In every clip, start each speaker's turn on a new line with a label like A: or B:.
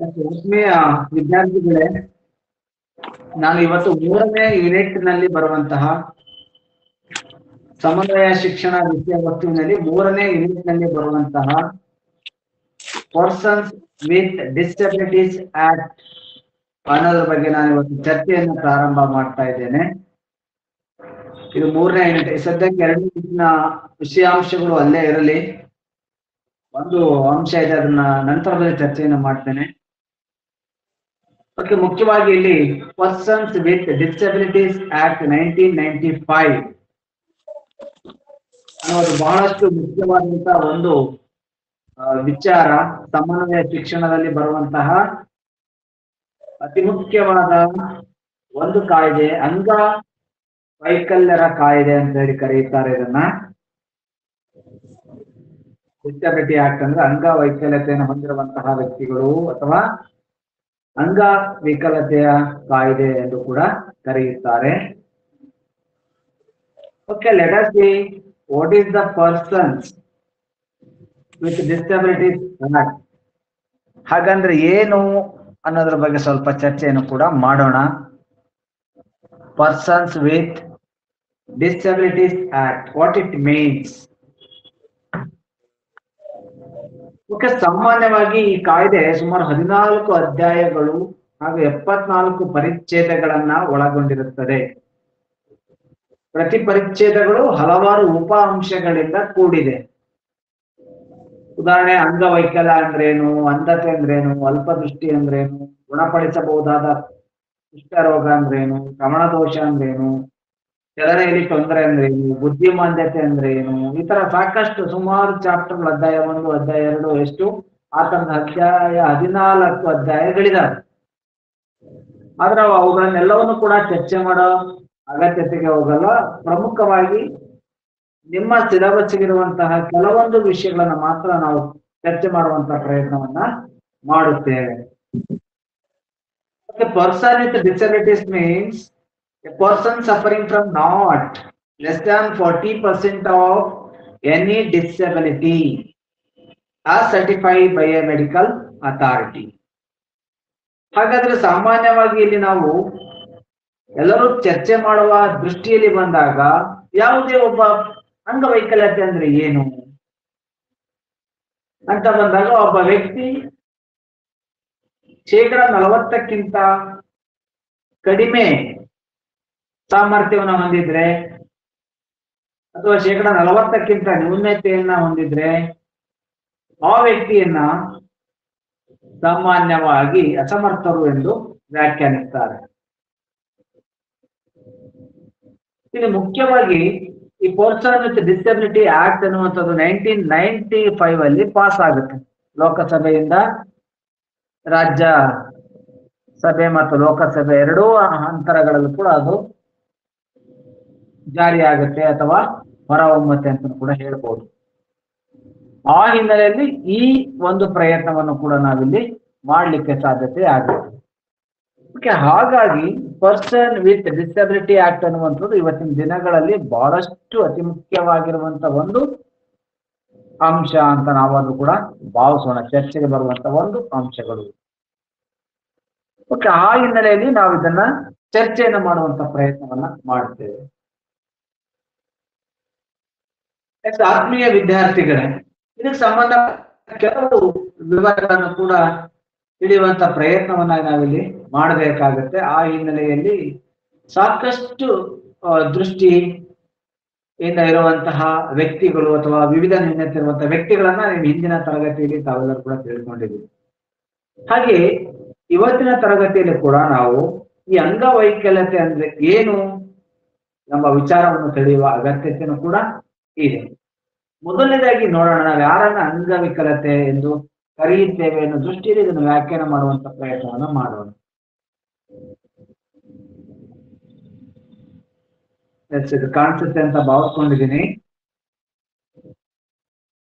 A: ಆತ್ಮೀಯ ವಿದ್ಯಾರ್ಥಿಗಳೇ, ನಾನು ಇವತ್ತು 3ನೇ ಯೂನಿಟ್ ನಲ್ಲಿ ಬರುವಂತಹ ಸಮನ್ವಯ ಶಿಕ್ಷಣ ವಿಷಯ ವಸ್ತುವಿನಲ್ಲಿ 3ನೇ ಯೂನಿಟ್ ನಲ್ಲಿ ಬರುವಂತಹ ಪರ್ಸನ್ಸ್ ವಿತ್ ಡಿಸಬಿಲಿಟೀಸ್ ಆಕ್ಟ್ ಅನ್ನೋದ್ರ ಬಗ್ಗೆ ನಾನು ಇವತ್ತು ಚರ್ಚೆಯನ್ನು ಪ್ರಾರಂಭ ಮಾಡ್ತಾ ಇದ್ದೇನೆ. ಇದು 3ನೇ ಯೂನಿಟ್. ಸದ್ಯಕ್ಕೆ 2 ಯೂನಿಟ್ನ ವಿಷಯಾಂಶಗಳು ಅಲ್ಲೇ ಇರಲಿ. ಒಂದು ಅಂಶ ಇದೆ, ಅದನ್ನ ನಂತರದಲ್ಲಿ ಚರ್ಚೆಯನ್ನು ಮಾಡ್ತೇನೆ. ಓಕೆ, ಮುಖ್ಯವಾಗಿ ಇಲ್ಲಿ ಪರ್ಸನ್ಸ್ ವಿತ್ ಡಿಸಬಿಲಿಟೀಸ್ ಆಕ್ಟ್ 1995 ಅನ್ನೋದು ಬಹಳಷ್ಟು ಮುಖ್ಯವಾದಂತಹ ಒಂದು ವಿಚಾರ. ಸಮನ್ವಯ ಶಿಕ್ಷಣದಲ್ಲಿ ಬರುವಂತಹ ಅತಿ ಮುಖ್ಯವಾದ ಒಂದು ಕಾಯ್ದೆ, ಅಂಗವೈಕಲ್ಯರ ಕಾಯ್ದೆ ಅಂತ ಹೇಳಿ ಕರೆಯುತ್ತಾರೆ ಇದನ್ನ. ಡಿಸಬಿಲಿಟಿ ಆಕ್ಟ್ ಅಂದ್ರೆ ಅಂಗವೈಕಲ್ಯತೆಯನ್ನು ಹೊಂದಿರುವಂತಹ ವ್ಯಕ್ತಿಗಳು ಅಥವಾ ಅಂಗವಿಕಲತೆಯ ಕಾಯ್ದೆ ಎಂದು ಕೂಡ ಕರೆಯುತ್ತಾರೆ. Okay, let us see what is the persons with disabilities act. ಹಾಗಂದ್ರೆ ಏನು ಅನ್ನೋದ್ರ ಬಗ್ಗೆ ಸ್ವಲ್ಪ ಚರ್ಚೆಯನ್ನು ಕೂಡ ಮಾಡೋಣ. Persons with disabilities act, what it means. Okay, ಸಾಮಾನ್ಯವಾಗಿ ಈ ಕಾಯ್ದೆ ಸುಮಾರು 14 ಅಧ್ಯಾಯಗಳು ಹಾಗೂ 74 ಪರಿಚ್ಛೇದಗಳನ್ನ ಒಳಗೊಂಡಿರುತ್ತದೆ. ಪ್ರತಿ ಪರಿಚ್ಛೇದಗಳು ಹಲವಾರು ಉಪ ಅಂಶಗಳಿಂದ ಕೂಡಿದೆ. ಉದಾಹರಣೆ, ಅಂಗವೈಕಲ್ಯ ಅಂದ್ರೇನು, ಅಂಧತೆ ಅಂದ್ರೇನು, ಅಲ್ಪದೃಷ್ಟಿ ಅಂದ್ರೇನು, ಗುಣಪಡಿಸಬಹುದಾದ ಕುಷ್ಠರೋಗ ಅಂದ್ರೇನು, ಶ್ರವಣದೋಷ ಅಂದ್ರೇನು, ಚಲನೆಯಲ್ಲಿ ತೊಂದರೆ ಅಂದ್ರೇನು, ಬುದ್ಧಿಮಾಂದ್ಯತೆ ಅಂದ್ರೇನು, ಈ ತರ ಸಾಕಷ್ಟು ಸುಮಾರು ಚಾಪ್ಟರ್ಗಳು, ಅಧ್ಯಾಯ 1, ಅಧ್ಯಾಯ 2, ಎಷ್ಟು ಆ ತರದ ಅಧ್ಯಾಯ 14 ಅಧ್ಯಾಯಗಳಿದಾವೆ. ಆದ್ರೆ ಅವುಗಳನ್ನೆಲ್ಲವನ್ನು ಕೂಡ ಚರ್ಚೆ ಮಾಡೋ ಅಗತ್ಯತೆಗೆ ಹೋಗಲ್ಲ. ಪ್ರಮುಖವಾಗಿ ನಿಮ್ಮ ಸಿಲೆಬಸ್ಗಿರುವಂತಹ ಕೆಲವೊಂದು ವಿಷಯಗಳನ್ನ ಮಾತ್ರ ನಾವು ಚರ್ಚೆ ಮಾಡುವಂತಹ ಪ್ರಯತ್ನವನ್ನ ಮಾಡುತ್ತೇವೆ. Person with disabilities means a person suffering from not less than 40% of any disability as certified by a medical authority. ಹಾಗಾದ್ರೆ ಸಾಮಾನ್ಯವಾಗಿ ಇಲ್ಲಿ ನಾವು ಎಲ್ಲರೂ ಚರ್ಚೆ ಮಾಡುವ ದೃಷ್ಟಿಯಲ್ಲಿ ಬಂದಾಗ ಯಾವುದೇ ಒಬ್ಬ ಅಂಗವೈಕಲ್ಯತೆ ಅಂದ್ರೆ ಏನು ಅಂತ ಬಂದಾಗ, ಒಬ್ಬ ವ್ಯಕ್ತಿ 40%ಕ್ಕಿಂತ ಕಡಿಮೆ ಸಾಮರ್ಥ್ಯವನ್ನು ಹೊಂದಿದ್ರೆ ಅಥವಾ 40%ಕ್ಕಿಂತ ನ್ಯೂನತೆಯನ್ನ ಹೊಂದಿದ್ರೆ ಆ ವ್ಯಕ್ತಿಯನ್ನ ಸಾಮಾನ್ಯವಾಗಿ ಅಸಮರ್ಥರು ಎಂದು ವ್ಯಾಖ್ಯಾನಿಸ್ತಾರೆ. ಇಲ್ಲಿ ಮುಖ್ಯವಾಗಿ ಈ ಪರ್ಸನ್ ವಿತ್ ಡಿಸಬಿಲಿಟಿ ಆಕ್ಟ್ ಅನ್ನುವಂಥದ್ದು 1995 ಅಲ್ಲಿ ಪಾಸ್ ಆಗುತ್ತೆ. ಲೋಕಸಭೆಯಿಂದ, ರಾಜ್ಯ ಸಭೆ ಮತ್ತು ಲೋಕಸಭೆ ಎರಡೂ ಅಂತರಗಳಲ್ಲೂ ಕೂಡ ಅದು ಜಾರಿಯಾಗುತ್ತೆ ಅಥವಾ ಹೊರಹೊಮ್ಮುತ್ತೆ ಅಂತ ಕೂಡ ಹೇಳ್ಬೋದು. ಆ ಹಿನ್ನೆಲೆಯಲ್ಲಿ ಈ ಒಂದು ಪ್ರಯತ್ನವನ್ನು ಕೂಡ ನಾವಿಲ್ಲಿ ಮಾಡ್ಲಿಕ್ಕೆ ಸಾಧ್ಯತೆ ಆಗುತ್ತೆ. ಓಕೆ, ಹಾಗಾಗಿ ಪರ್ಸನ್ ವಿತ್ ಡಿಸಬಿಲಿಟಿ ಆಕ್ಟ್ ಅನ್ನುವಂಥದ್ದು ಇವತ್ತಿನ ದಿನಗಳಲ್ಲಿ ಬಹಳಷ್ಟು ಅತಿ ಮುಖ್ಯವಾಗಿರುವಂತ ಒಂದು ಅಂಶ ಅಂತ ನಾವಾದ್ರೂ ಕೂಡ ಭಾವಿಸೋಣ. ಚರ್ಚೆಗೆ ಬರುವಂತ ಒಂದು ಅಂಶಗಳು. ಓಕೆ, ಆ ಹಿನ್ನೆಲೆಯಲ್ಲಿ ನಾವು ಇದನ್ನ ಚರ್ಚೆಯನ್ನು ಮಾಡುವಂತ ಪ್ರಯತ್ನವನ್ನ ಮಾಡ್ತೇವೆ. ಆತ್ಮೀಯ ವಿದ್ಯಾರ್ಥಿಗಳೇ, ಇದಕ್ಕೆ ಸಂಬಂಧ ಕೆಲವು ವಿವರಗಳನ್ನು ಕೂಡ ತಿಳಿಯುವಂತ ಪ್ರಯತ್ನವನ್ನ ನಾವಿಲ್ಲಿ ಮಾಡಬೇಕಾಗತ್ತೆ. ಆ ಹಿನ್ನೆಲೆಯಲ್ಲಿ ಸಾಕಷ್ಟು ದೃಷ್ಟಿಯಿಂದ ಇರುವಂತಹ ವ್ಯಕ್ತಿಗಳು ಅಥವಾ ವಿವಿಧ ನ್ಯೂನತೆ ಇರುವಂತಹ ವ್ಯಕ್ತಿಗಳನ್ನ ನೀವು ಹಿಂದಿನ ತರಗತಿಯಲ್ಲಿ ತಾವೆಲ್ಲರೂ ಕೂಡ ತಿಳ್ಕೊಂಡಿದ್ದೀವಿ. ಹಾಗೆ ಇವತ್ತಿನ ತರಗತಿಯಲ್ಲಿ ಕೂಡ ನಾವು ಈ ಅಂಗವೈಕಲ್ಯತೆ ಅಂದ್ರೆ ಏನು ಎಂಬ ವಿಚಾರವನ್ನು ತಿಳಿಯುವ ಅಗತ್ಯತೆಯೂ ಕೂಡ ಇದೆ. ಮೊದಲನೇದಾಗಿ ನೋಡೋಣ, ನಾವು ಯಾರನ್ನ ಅಂಗವಿಕಲತೆ ಎಂದು ಕರೆಯುತ್ತೇವೆ ಅನ್ನೋ ದೃಷ್ಟಿಯಲ್ಲಿ ಇದನ್ನು ವ್ಯಾಖ್ಯಾನ ಮಾಡುವಂತ ಪ್ರಯತ್ನವನ್ನ ಮಾಡೋಣ. ಇದು ಕಾಣಿಸುತ್ತೆ ಅಂತ ಭಾವಿಸ್ಕೊಂಡಿದ್ದೀನಿ.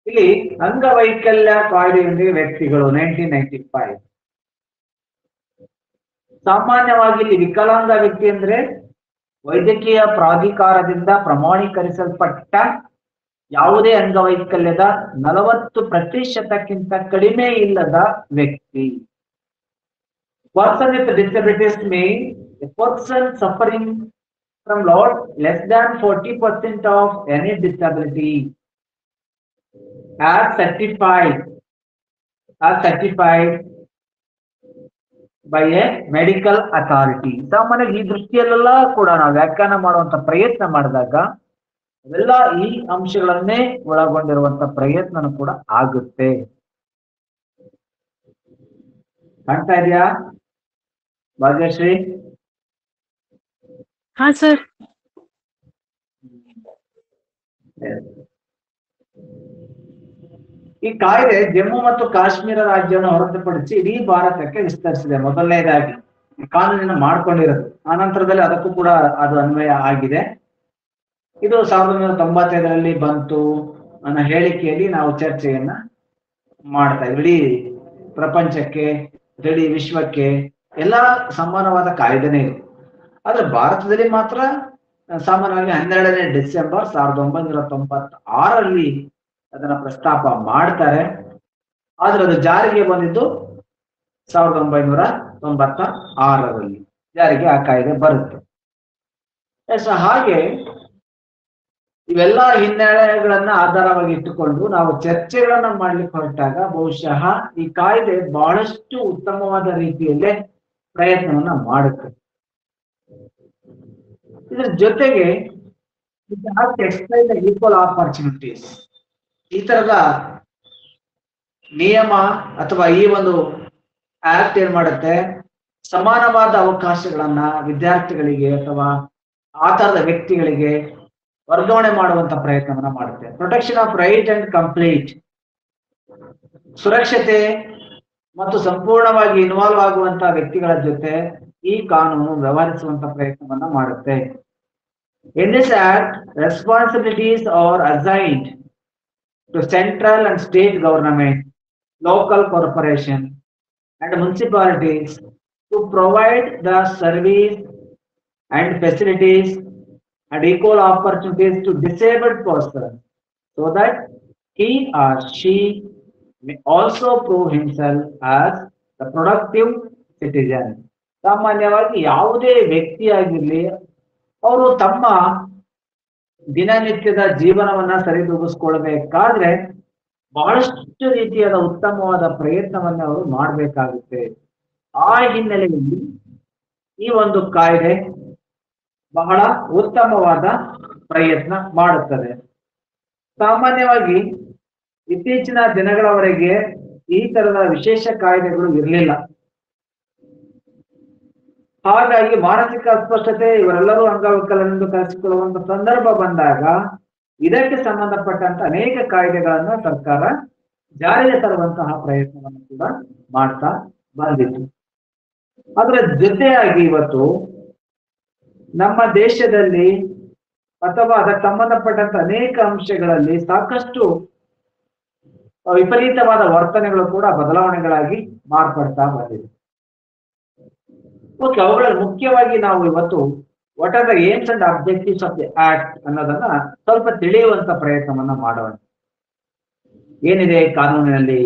A: ಇಲ್ಲಿ ಅಂಗವೈಕಲ್ಯ ಕಾಯ್ದೆಯೊಂದಿಗೆ ವ್ಯಕ್ತಿಗಳು 1995. ಸಾಮಾನ್ಯವಾಗಿ ಇಲ್ಲಿ ವಿಕಲಾಂಗ ವ್ಯಕ್ತಿ ಅಂದ್ರೆ ವೈದ್ಯಕೀಯ ಪ್ರಾಧಿಕಾರದಿಂದ ಪ್ರಮಾಣೀಕರಿಸಲ್ಪಟ್ಟ ಯಾವುದೇ ಅಂಗವೈಕಲ್ಯದ 40% ಕಡಿಮೆ ಇಲ್ಲದ ವ್ಯಕ್ತಿ. Person with disabilities means a person suffering from lot less than 40% of any disability as certified by a medical authority. ಸಾಮಾನ್ಯ ಈ ದೃಷ್ಟಿಯಲ್ಲೆಲ್ಲ ಕೂಡ ನಾವು ವ್ಯಾಖ್ಯಾನ ಮಾಡುವಂತ ಪ್ರಯತ್ನ ಮಾಡಿದಾಗ ಅವೆಲ್ಲ ಈ ಅಂಶಗಳನ್ನೇ ಒಳಗೊಂಡಿರುವಂತ ಪ್ರಯತ್ನ ಕೂಡ ಆಗುತ್ತೆ. ಕಾಣ್ತಾ ಇದೆಯಾ ಭಾಗ್ಯಶ್ರೀ?
B: ಹಾ ಸರ್.
A: ಈ ಕಾಯ್ದೆ ಜಮ್ಮು ಮತ್ತು ಕಾಶ್ಮೀರ ರಾಜ್ಯವನ್ನು ಹೊರತುಪಡಿಸಿ ಇಡೀ ಭಾರತಕ್ಕೆ ವಿಸ್ತರಿಸಿದೆ. ಮೊದಲನೇದಾಗಿ ಕಾನೂನಿನ ಮಾಡ್ಕೊಂಡಿರೋದು, ಆನಂತರದಲ್ಲಿ ಅದಕ್ಕೂ ಕೂಡ ಅದು ಅನ್ವಯ ಆಗಿದೆ. ಇದು 1995ರಲ್ಲಿ ಬಂತು ಅನ್ನೋ ಹೇಳಿಕೆಯಲ್ಲಿ ನಾವು ಚರ್ಚೆಯನ್ನ ಮಾಡ್ತಾ ಇಡೀ ಪ್ರಪಂಚಕ್ಕೆ, ಇಡೀ ವಿಶ್ವಕ್ಕೆ ಎಲ್ಲ ಸಮಾನವಾದ ಕಾಯ್ದೆನೇ ಇದೆ. ಆದ್ರೆ ಭಾರತದಲ್ಲಿ ಮಾತ್ರ ಸಾಮಾನ್ಯವಾಗಿ 12ನೇ ಡಿಸೆಂಬರ್ 1996ರಲ್ಲಿ ಅದನ್ನ ಪ್ರಸ್ತಾಪ ಮಾಡ್ತಾರೆ. ಆದ್ರೆ ಅದು ಜಾರಿಗೆ ಬಂದಿದ್ದು 1996ರಲ್ಲಿ ಜಾರಿಗೆ ಆ ಕಾಯ್ದೆ ಬರುತ್ತೆ. ಹಾಗೆ ಇವೆಲ್ಲ ಹಿನ್ನೆಲೆಗಳನ್ನ ಆಧಾರವಾಗಿ ಇಟ್ಟುಕೊಂಡು ನಾವು ಚರ್ಚೆಗಳನ್ನ ಮಾಡ್ಲಿಕ್ಕೆ ಹೊರಟಾಗ ಬಹುಶಃ ಈ ಕಾಯ್ದೆ ಬಹಳಷ್ಟು ಉತ್ತಮವಾದ ರೀತಿಯಲ್ಲೇ ಪ್ರಯತ್ನವನ್ನ ಮಾಡುತ್ತೆ. ಇದರ ಜೊತೆಗೆ ಈಕ್ವಲ್ ಆಪರ್ಚುನಿಟೀಸ್ ಈ ತರದ ನಿಯಮ ಅಥವಾ ಈ ಒಂದು ಆಕ್ಟ್ ಏನ್ ಮಾಡುತ್ತೆ, ಸಮಾನವಾದ ಅವಕಾಶಗಳನ್ನ ವಿದ್ಯಾರ್ಥಿಗಳಿಗೆ ಅಥವಾ ಆ ತರದ ವ್ಯಕ್ತಿಗಳಿಗೆ ವರ್ಗಾವಣೆ ಮಾಡುವಂತ ಪ್ರಯತ್ನವನ್ನ ಮಾಡುತ್ತೆ. Protection of right and complete, ಸುರಕ್ಷತೆ ಮತ್ತು ಸಂಪೂರ್ಣವಾಗಿ ಇನ್ವಾಲ್ವ್ ಆಗುವಂತಹ ವ್ಯಕ್ತಿಗಳ ಜೊತೆ ಈ ಕಾನೂನು ವ್ಯವಹರಿಸುವಂತ ಪ್ರಯತ್ನವನ್ನ ಮಾಡುತ್ತೆ. In this act, responsibilities are assigned to central and state government, local corporation, and municipalities to provide the service and facilities and equal opportunities to disabled persons, so that he or she may also prove himself as a productive citizen. ಸಾಮಾನ್ಯವಾಗಿ ಯಾವುದೇ ವ್ಯಕ್ತಿಯಾಗಿರ್ಲಿ, ಅವರು ತಮ್ಮ ದಿನನಿತ್ಯದ ಜೀವನವನ್ನ ಸರಿದೂಗಿಸ್ಕೊಳ್ಬೇಕಾದ್ರೆ ಬಹಳಷ್ಟು ರೀತಿಯಾದ ಉತ್ತಮವಾದ ಪ್ರಯತ್ನವನ್ನ ಅವರು ಮಾಡಬೇಕಾಗುತ್ತೆ. ಆ ಹಿನ್ನೆಲೆಯಲ್ಲಿ ಈ ಒಂದು ಕಾಯ್ದೆ ಬಹಳ ಉತ್ತಮವಾದ ಪ್ರಯತ್ನ ಮಾಡುತ್ತದೆ. ಸಾಮಾನ್ಯವಾಗಿ ಇತ್ತೀಚಿನ ದಿನಗಳವರೆಗೆ ಈ ತರದ ವಿಶೇಷ ಕಾಯ್ದೆಗಳು ಇರಲಿಲ್ಲ. ಹಾಗಾಗಿ ಮಾನಸಿಕ ಅಸ್ಪಷ್ಟತೆ ಇವರೆಲ್ಲರೂ ಅಂಗವಿಕಲರೆಂದು ಕರೆಸಿಕೊಳ್ಳುವಂತ ಸಂದರ್ಭ ಬಂದಾಗ ಇದಕ್ಕೆ ಸಂಬಂಧಪಟ್ಟಂತ ಅನೇಕ ಕಾಯ್ದೆಗಳನ್ನ ಸರ್ಕಾರ ಜಾರಿಗೆ ತರುವಂತಹ ಪ್ರಯತ್ನವನ್ನು ಕೂಡ ಮಾಡ್ತಾ ಬಂದಿತ್ತು. ಅದರ ಜೊತೆಯಾಗಿ ಇವತ್ತು ನಮ್ಮ ದೇಶದಲ್ಲಿ ಅಥವಾ ಅದಕ್ಕೆ ಸಂಬಂಧಪಟ್ಟಂತ ಅನೇಕ ಅಂಶಗಳಲ್ಲಿ ಸಾಕಷ್ಟು ವಿಪರೀತವಾದ ವರ್ತನೆಗಳು ಕೂಡ ಬದಲಾವಣೆಗಳಾಗಿ ಮಾರ್ಪಡ್ತಾ ಬಂದಿದೆ. ಓಕೆ, ಅವುಗಳಲ್ಲಿ ಮುಖ್ಯವಾಗಿ ನಾವು ಇವತ್ತು what are the aims and objectives of the act ಅನ್ನೋದನ್ನ ಸ್ವಲ್ಪ ತಿಳಿಯುವಂತ ಪ್ರಯತ್ನವನ್ನ ಮಾಡೋಣ. ಏನಿದೆ ಕಾನೂನಿನಲ್ಲಿ,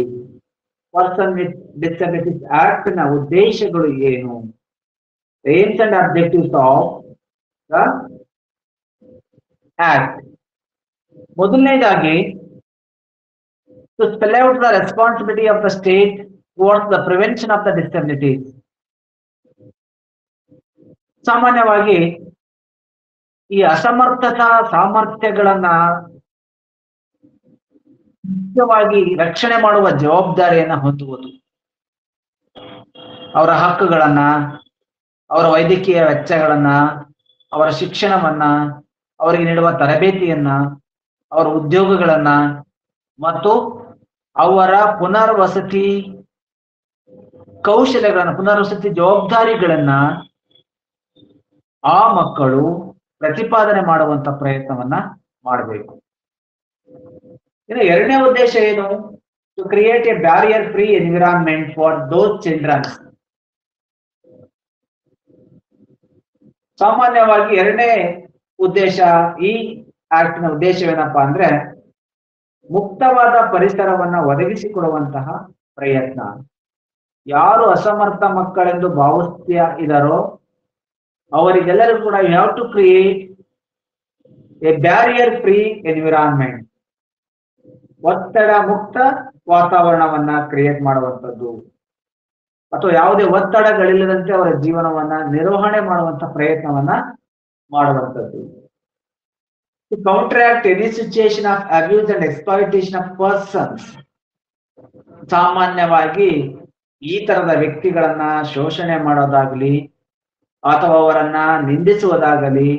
A: ಪರ್ಸನ್ ವಿತ್ ಡಿಸಬಿಲಿಟೀಸ್ ಆಕ್ಟ್ ನ ಉದ್ದೇಶಗಳು ಏನು, aims and objectives of the act. ಮೊದಲನೇದಾಗಿ, to spell out the responsibility of the state towards the prevention of the disabilities. ಸಾಮಾನ್ಯವಾಗಿ ಈ ಅಸಮರ್ಥತಾ ಸಾಮರ್ಥ್ಯಗಳನ್ನ ಮುಖ್ಯವಾಗಿ ರಕ್ಷಣೆ ಮಾಡುವ ಜವಾಬ್ದಾರಿಯನ್ನ ಹೊಂದುವುದು, ಅವರ ಹಕ್ಕುಗಳನ್ನ, ಅವರ ವೈದ್ಯಕೀಯ ವೆಚ್ಚಗಳನ್ನ, ಅವರ ಶಿಕ್ಷಣವನ್ನ, ಅವರಿಗೆ ನೀಡುವ ತರಬೇತಿಯನ್ನ, ಅವರ ಉದ್ಯೋಗಗಳನ್ನ ಮತ್ತು ಅವರ ಪುನರ್ವಸತಿ ಕೌಶಲ್ಯಗಳನ್ನ, ಪುನರ್ವಸತಿ ಜವಾಬ್ದಾರಿಗಳನ್ನ ಆ ಮಕ್ಕಳು ಪ್ರತಿಪಾದನೆ ಮಾಡುವಂತ ಪ್ರಯತ್ನವನ್ನ ಮಾಡಬೇಕು. ಇನ್ನು ಎರಡನೇ ಉದ್ದೇಶ ಏನು? To create a barrier free environment for those childrens. ಸಾಮಾನ್ಯವಾಗಿ ಎರಡನೇ ಉದ್ದೇಶ, ಈ ಆಕ್ಟ್ ನ ಉದ್ದೇಶವೇನಪ್ಪಾ ಅಂದ್ರೆ ಮುಕ್ತವಾದ ಪರಿಸರವನ್ನ ಒದಗಿಸಿಕೊಡುವಂತಹ ಪ್ರಯತ್ನ. ಯಾರು ಅಸಮರ್ಥ ಮಕ್ಕಳೆಂದು ಭಾವಿಸ್ತಾ ಇದ್ದಾರೋ ಅವರಿಗೆಲ್ಲರಿಗೂ ಕೂಡ you have to create a barrier free environment, ಒತ್ತಡ ಮುಕ್ತ ವಾತಾವರಣವನ್ನ ಕ್ರಿಯೇಟ್ ಮಾಡುವಂಥದ್ದು, ಅಥವಾ ಯಾವುದೇ ಒತ್ತಡಗಳಿಲ್ಲದಂತೆ ಅವರ ಜೀವನವನ್ನ ನಿರ್ವಹಣೆ ಮಾಡುವಂತ ಪ್ರಯತ್ನವನ್ನ ಮಾಡುವಂಥದ್ದು. To counteract any situation of abuse and exploitation of persons, ಸಾಮಾನ್ಯವಾಗಿ ಈ ತರದ ವ್ಯಕ್ತಿಗಳನ್ನ ಶೋಷಣೆ ಮಾಡೋದಾಗ್ಲಿ ಅಥವಾ ಅವರನ್ನ ನಿಂದಿಸುವುದಾಗಲಿ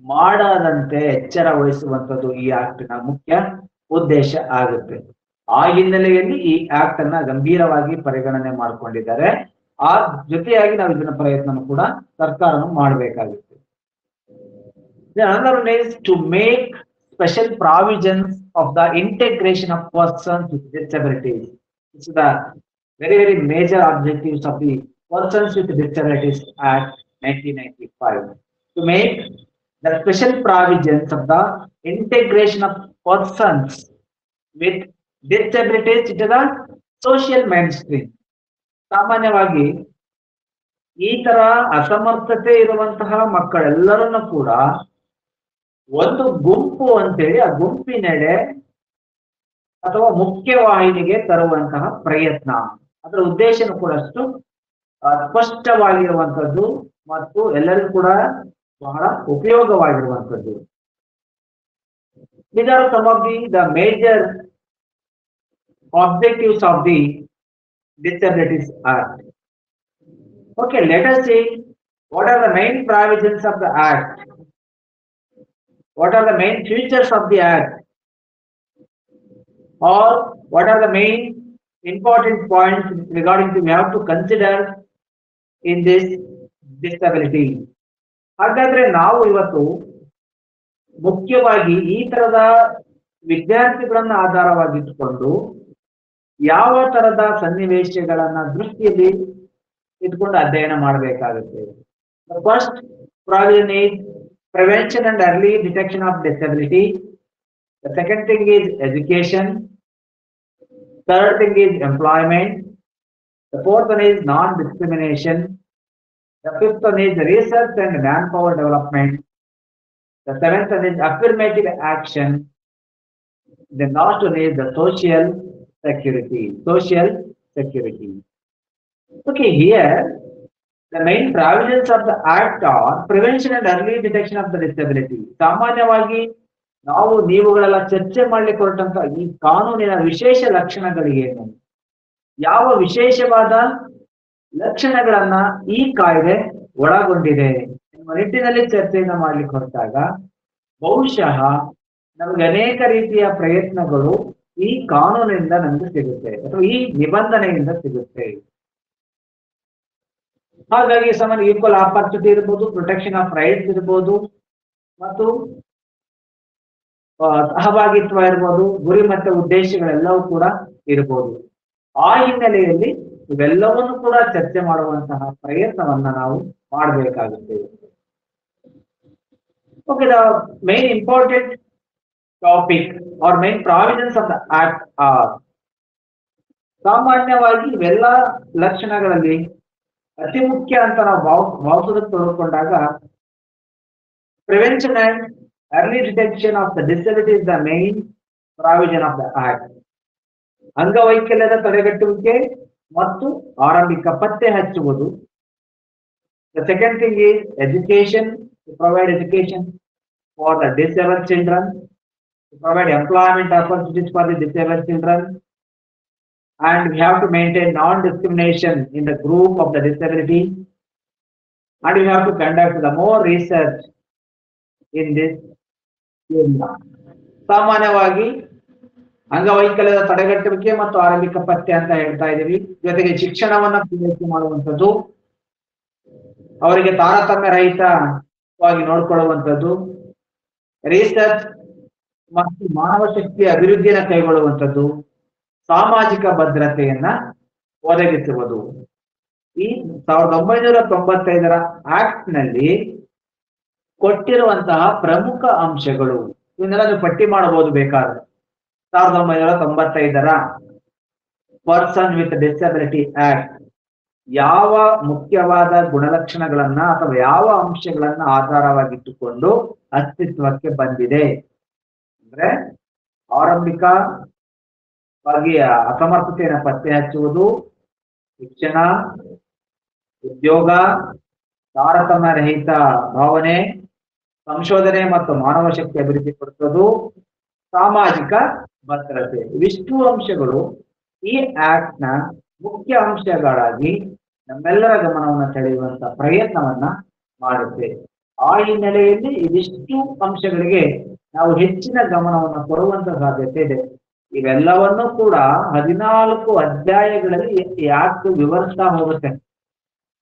A: ಮಾಡದಂತೆ ಎಚ್ಚರ ವಹಿಸುವಂಥದ್ದು ಈ ಆಕ್ಟಿನ ಮುಖ್ಯ ಉದ್ದೇಶ ಆಗುತ್ತೆ. ಆ ಹಿನ್ನೆಲೆಯಲ್ಲಿ ಈ ಆಕ್ಟ್ ಅನ್ನ ಗಂಭೀರವಾಗಿ ಪರಿಗಣನೆ ಮಾಡಿಕೊಂಡಿದ್ದಾರೆ. ಆ ಜೊತೆಯಾಗಿ ನಾವು ಇದನ್ನ ಪ್ರಯತ್ನ ಕೂಡ ಸರ್ಕಾರ ಮಾಡಬೇಕಾಗುತ್ತೆ. Another one is to make special provisions of the integration of persons with disabilities. This is the very major objectives of the Persons with Disabilities Act 1995. To make the special provisions of the integration of persons with disabilities into the social mainstream. ಸಾಮಾನ್ಯವಾಗಿ ಈ ತರ ಅಸಮರ್ಥತೆ ಇರುವಂತಹ ಮಕ್ಕಳೆಲ್ಲರನ್ನು ಕೂಡ ಒಂದು ಗುಂಪು ಅಂತೇಳಿ ಆ ಗುಂಪಿನೆಡೆ ಅಥವಾ ಮುಖ್ಯವಾಹಿನಿಗೆ ತರುವಂತಹ ಪ್ರಯತ್ನ, ಅದರ ಉದ್ದೇಶನೂ ಕೂಡ ಅಷ್ಟು ಸ್ಪಷ್ಟವಾಗಿರುವಂತದ್ದು ಮತ್ತು ಎಲ್ಲರಿಗೂ ಕೂಡ ಬಹಳ ಉಪಯೋಗವಾಗಿರುವಂತದ್ದು. These are some of the major objectives of the Disabilities Act. Okay, let us see what are the main provisions of the Act. What are the main features of the Act, or what are the main important points regarding to we have to consider in this disability. ಹಾಗಾದ್ರೆ ನಾವು ಇವತ್ತು ಮುಖ್ಯವಾಗಿ ಈ ತರದ ವಿದ್ಯಾರ್ಥಿಗಳನ್ನ ಆಧಾರವಾಗಿಟ್ಟುಕೊಂಡು ಯಾವ ತರದ ಸನ್ನಿವೇಶಗಳನ್ನ ದೃಷ್ಟಿಯಲ್ಲಿ ಇಟ್ಕೊಂಡು ಅಧ್ಯಯನ ಮಾಡಬೇಕಾಗುತ್ತೆ. First provision is prevention and early detection of disability. The second thing is education. Third thing is employment. The fourth one is non-discrimination. The fifth one is research and manpower development. The seventh one is affirmative action. The last one is the social security. Social security. Okay, here the main provisions of the Act are prevention and early detection of the disability. ಸಾಮಾನ್ಯವಾಗಿ ನಾವು ನೀವುಗಳೆಲ್ಲ ಚರ್ಚೆ ಮಾಡ್ಲಿಕ್ಕೆ ಹೊರಟಂತ ಈ ಕಾನೂನಿನ ವಿಶೇಷ ಲಕ್ಷಣಗಳಿಗೇನು, ಯಾವ ವಿಶೇಷವಾದ ಲಕ್ಷಣಗಳನ್ನ ಈ ಕಾಯ್ದೆ ಒಳಗೊಂಡಿದೆ ಎನ್ನುವ ನಿಟ್ಟಿನಲ್ಲಿ ಚರ್ಚೆಯನ್ನ ಮಾಡ್ಲಿಕ್ಕೆ ಹೊರಟಾಗ ಬಹುಶಃ ನಮಗೆ ಅನೇಕ ರೀತಿಯ ಪ್ರಯತ್ನಗಳು ಈ ಕಾನೂನಿನಿಂದ ನಮ್ಗೆ ಸಿಗುತ್ತೆ ಅಥವಾ ಈ ನಿಬಂಧನೆಯಿಂದ ಸಿಗುತ್ತೆ. ಹಾಗಾಗಿ ಸಮಾನ ಈಕ್ವಲ್ ಆಪರ್ಚುನಿಟಿ ಇರ್ಬೋದು, ಪ್ರೊಟೆಕ್ಷನ್ ಆಫ್ ರೈಟ್ಸ್ ಇರ್ಬೋದು, ಮತ್ತು ಸಹಭಾಗಿತ್ವ ಇರ್ಬೋದು, ಗುರಿ ಮತ್ತೆ ಉದ್ದೇಶಗಳೆಲ್ಲವೂ ಕೂಡ ಇರ್ಬೋದು. ಆ ಹಿನ್ನೆಲೆಯಲ್ಲಿ ಇವೆಲ್ಲವನ್ನು ಕೂಡ ಚರ್ಚೆ ಮಾಡುವಂತಹ ಪ್ರಯತ್ನವನ್ನ ನಾವು ಮಾಡಬೇಕಾಗುತ್ತೆ. Okay, the main important topic are main provisions of the act are, ಸಾಮಾನ್ಯವಾಗಿ ಇವೆಲ್ಲ ಲಕ್ಷಣಗಳಲ್ಲಿ ಅತಿ ಮುಖ್ಯ ಅಂತ ನಾವು ಭಾವಿಸೋದಕ್ಕೆ ತೊಡಕೊಂಡಾಗ prevention and early detection of the disability is the main provision of the Act. ಅಂಗವೈಕಲ್ಯದ ತಡೆಗಟ್ಟುವಿಕೆ ಮತ್ತು ಆರಂಭಿಕ ಪತ್ತೆ ಹಚ್ಚುವುದು. The second thing is education, to provide education for the disabled children, to provide employment opportunities for the disabled children, and we have to maintain non-discrimination in the group of the disability, and we have to conduct the more research in this area. ಸಾಮಾನ್ಯವಾಗಿ ಅಂಗವೈಕಲ್ಯದ ತಡೆಗಟ್ಟುವಿಕೆ ಮತ್ತು ಆರಂಭಿಕ ಪತ್ತೆ ಅಂತ ಹೇಳ್ತಾ ಇದೀವಿ. ಜೊತೆಗೆ ಶಿಕ್ಷಣವನ್ನ ಪೂರೈಕೆ ಮಾಡುವಂಥದ್ದು, ಅವರಿಗೆ ತಾರತಮ್ಯ ರಹಿತವಾಗಿ ನೋಡ್ಕೊಳ್ಳುವಂಥದ್ದು, ರಿಸರ್ಚ್ ಮತ್ತು ಮಾನವ ಶಕ್ತಿಯ ಅಭಿವೃದ್ಧಿಯನ್ನು ಕೈಗೊಳ್ಳುವಂಥದ್ದು, ಸಾಮಾಜಿಕ ಭದ್ರತೆಯನ್ನ ಒದಗಿಸುವುದು. ಈ 1995ರ ಆಕ್ಟ್ ನಲ್ಲಿ ಕೊಟ್ಟಿರುವಂತಹ ಪ್ರಮುಖ ಅಂಶಗಳು ಇವನ್ನೆಲ್ಲ ನೀವು ಪಟ್ಟಿ ಮಾಡಬಹುದು ಬೇಕಾದ್ರೆ. 1995ರ ಪರ್ಸನ್ ವಿತ್ ಡಿಸಬಿಲಿಟಿ ಆಕ್ಟ್ ಯಾವ ಮುಖ್ಯವಾದ ಗುಣಲಕ್ಷಣಗಳನ್ನ ಅಥವಾ ಯಾವ ಅಂಶಗಳನ್ನ ಆಧಾರವಾಗಿಟ್ಟುಕೊಂಡು ಅಸ್ತಿತ್ವಕ್ಕೆ ಬಂದಿದೆ ಅಂದ್ರೆ ಆರಂಭಿಕವಾಗಿ ಅಸಮರ್ಥತೆಯನ್ನು ಪತ್ತೆ ಹಚ್ಚುವುದು, ಶಿಕ್ಷಣ, ಉದ್ಯೋಗ, ತಾರತಮ್ಯ ರಹಿತ ಭಾವನೆ, ಸಂಶೋಧನೆ ಮತ್ತು ಮಾನವ ಶಕ್ತಿ ಅಭಿವೃದ್ಧಿಪಡಿಸೋದು, ಸಾಮಾಜಿಕ ಭದ್ರತೆ. ಇವಿಷ್ಟು ಅಂಶಗಳು ಈ ಆಕ್ಟ್ ನ ಮುಖ್ಯ ಅಂಶಗಳಾಗಿ ನಮ್ಮೆಲ್ಲರ ಗಮನವನ್ನು ಸೆಳೆಯುವಂತ ಪ್ರಯತ್ನವನ್ನ ಮಾಡುತ್ತೆ. ಆ ಹಿನ್ನೆಲೆಯಲ್ಲಿ ಇದಿಷ್ಟು ಅಂಶಗಳಿಗೆ ನಾವು ಹೆಚ್ಚಿನ ಗಮನವನ್ನು ಕೊಡುವಂತ ಸಾಧ್ಯತೆ ಇದೆ. ಇವೆಲ್ಲವನ್ನೂ ಕೂಡ 14 ಅಧ್ಯಾಯಗಳಲ್ಲಿ ಈ ಆಕ್ಟ್ ವಿವರಿಸ್ತಾ ಹೋಗುತ್ತೆ.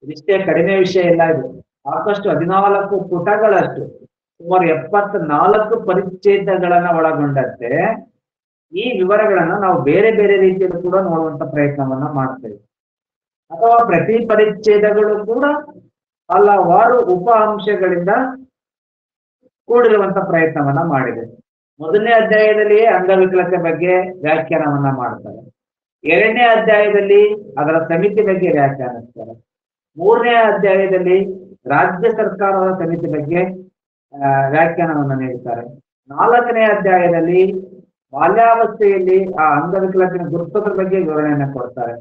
A: ಇದಿಷ್ಟೇ ಕಡಿಮೆ ವಿಷಯ ಇಲ್ಲ, ಇದು ಸಾಕಷ್ಟು 14 ಪುಟಗಳಷ್ಟು ಸುಮಾರು 74 ಪರಿಚ್ಛೇದಗಳನ್ನ ಒಳಗೊಂಡಂತೆ ಈ ವಿವರಗಳನ್ನ ನಾವು ಬೇರೆ ಬೇರೆ ರೀತಿಯಲ್ಲಿ ಕೂಡ ನೋಡುವಂತ ಪ್ರಯತ್ನವನ್ನ ಮಾಡ್ತೇವೆ. ಅಥವಾ ಪ್ರತಿ ಪರಿಚ್ಛೇದಗಳು ಕೂಡ ಹಲವಾರು ಉಪ ಅಂಶಗಳಿಂದ ಕೂಡಿರುವಂತ ಪ್ರಯತ್ನವನ್ನ ಮಾಡಿದೆ. ಮೊದಲನೇ ಅಧ್ಯಾಯದಲ್ಲಿ ಅಂಗವಿಕಲತೆ ಬಗ್ಗೆ ವ್ಯಾಖ್ಯಾನವನ್ನ ಮಾಡ್ತಾರೆ. 2ನೇ ಅಧ್ಯಾಯದಲ್ಲಿ ಅದರ ಸಮಿತಿ ಬಗ್ಗೆ ವ್ಯಾಖ್ಯಾನಿಸ್ತಾರೆ. 3ನೇ ಅಧ್ಯಾಯದಲ್ಲಿ ರಾಜ್ಯ ಸರ್ಕಾರದ ಸಮಿತಿ ಬಗ್ಗೆ ವ್ಯಾಖ್ಯಾನವನ್ನ ನೀಡುತ್ತಾರೆ. 4ನೇ ಅಧ್ಯಾಯದಲ್ಲಿ ಬಾಲ್ಯಾವಸ್ಥೆಯಲ್ಲಿ ಆ ಅಂಗವಿಕಲತೆಯ ಗುರುತದ ಬಗ್ಗೆ ವಿವರಣೆಯನ್ನ ಕೊಡ್ತಾರೆ.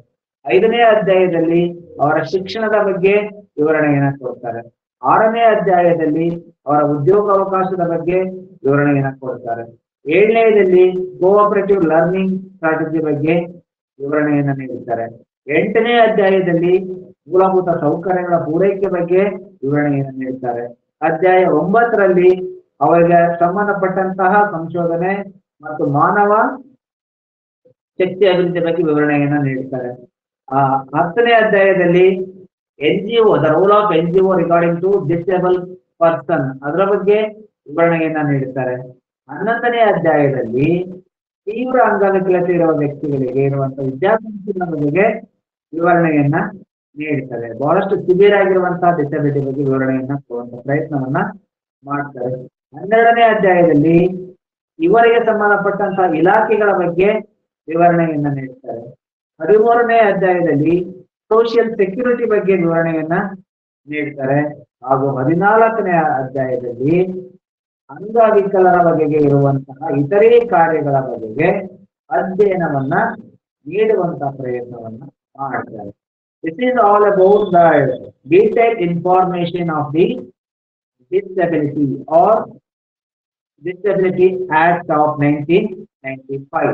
A: 5ನೇ ಅಧ್ಯಾಯದಲ್ಲಿ ಅವರ ಶಿಕ್ಷಣದ ಬಗ್ಗೆ ವಿವರಣೆಯನ್ನ ಕೊಡ್ತಾರೆ. 6ನೇ ಅಧ್ಯಾಯದಲ್ಲಿ ಅವರ ಉದ್ಯೋಗಾವಕಾಶದ ಬಗ್ಗೆ ವಿವರಣೆಯನ್ನ ಕೊಡ್ತಾರೆ. 7ನೇದಲ್ಲಿ ಕೋಆಪರೇಟಿವ್ ಲರ್ನಿಂಗ್ ಸ್ಟ್ರಾಟಜಿ ಬಗ್ಗೆ ವಿವರಣೆಯನ್ನ ನೀಡುತ್ತಾರೆ. 8ನೇ ಅಧ್ಯಾಯದಲ್ಲಿ ಮೂಲಭೂತ ಸೌಕರ್ಯಗಳ ಪೂರೈಕೆ ಬಗ್ಗೆ ವಿವರಣೆಯನ್ನು ನೀಡುತ್ತಾರೆ. ಅಧ್ಯಾಯ 9ರಲ್ಲಿ ಅವರಿಗೆ ಸಂಬಂಧಪಟ್ಟಂತಹ ಸಂಶೋಧನೆ ಮತ್ತು ಮಾನವ ಶಕ್ತಿ ಅಭಿವೃದ್ಧಿ ಬಗ್ಗೆ ವಿವರಣೆಯನ್ನ ನೀಡುತ್ತಾರೆ. 10ನೇ ಅಧ್ಯಾಯದಲ್ಲಿ NGO, the role of NGO regarding to disable person, ಅದರ ಬಗ್ಗೆ ವಿವರಣೆಯನ್ನ ನೀಡುತ್ತಾರೆ. 11ನೇ ಅಧ್ಯಾಯದಲ್ಲಿ ತೀವ್ರ ಅಂಗವಿಕಲತೆ ಇರುವ ವ್ಯಕ್ತಿಗಳಿಗೆ ಇರುವಂತಹ ವಿದ್ಯಾಸಂಸ್ಥೆಗಳ ಬಗ್ಗೆ ವಿವರಣೆಯನ್ನ ನೀಡುತ್ತದೆ. ಬಹಳಷ್ಟು ಸಿವಿಯರ್ ಆಗಿರುವಂತಹ ಡಿಸಬಿಲಿಟಿ ಬಗ್ಗೆ ವಿವರಣೆಯನ್ನ ಕೊಡುವಂತ ಪ್ರಯತ್ನವನ್ನ ಮಾಡ್ತಾರೆ. 12ನೇ ಅಧ್ಯಾಯದಲ್ಲಿ ಇವರಿಗೆ ಸಂಬಂಧಪಟ್ಟಂತಹ ಇಲಾಖೆಗಳ ಬಗ್ಗೆ ವಿವರಣೆಯನ್ನ ನೀಡುತ್ತಾರೆ. 13ನೇ ಅಧ್ಯಾಯದಲ್ಲಿ ಸೋಷಿಯಲ್ ಸೆಕ್ಯೂರಿಟಿ ಬಗ್ಗೆ ವಿವರಣೆಯನ್ನ ನೀಡ್ತಾರೆ. ಹಾಗೂ 14ನೇ ಅಧ್ಯಾಯದಲ್ಲಿ ಅಂಗವಿಕಲರ ಬಗೆಗೆ ಇರುವಂತಹ ಇತರೆ ಕಾರ್ಯಗಳ ಬಗೆಗೆ ಅಧ್ಯಯನವನ್ನ ನೀಡುವಂತಹ ಪ್ರಯತ್ನವನ್ನ ಮಾಡ್ತಾರೆ. This is all about the detailed information of the Disability or Disability Act of 1995.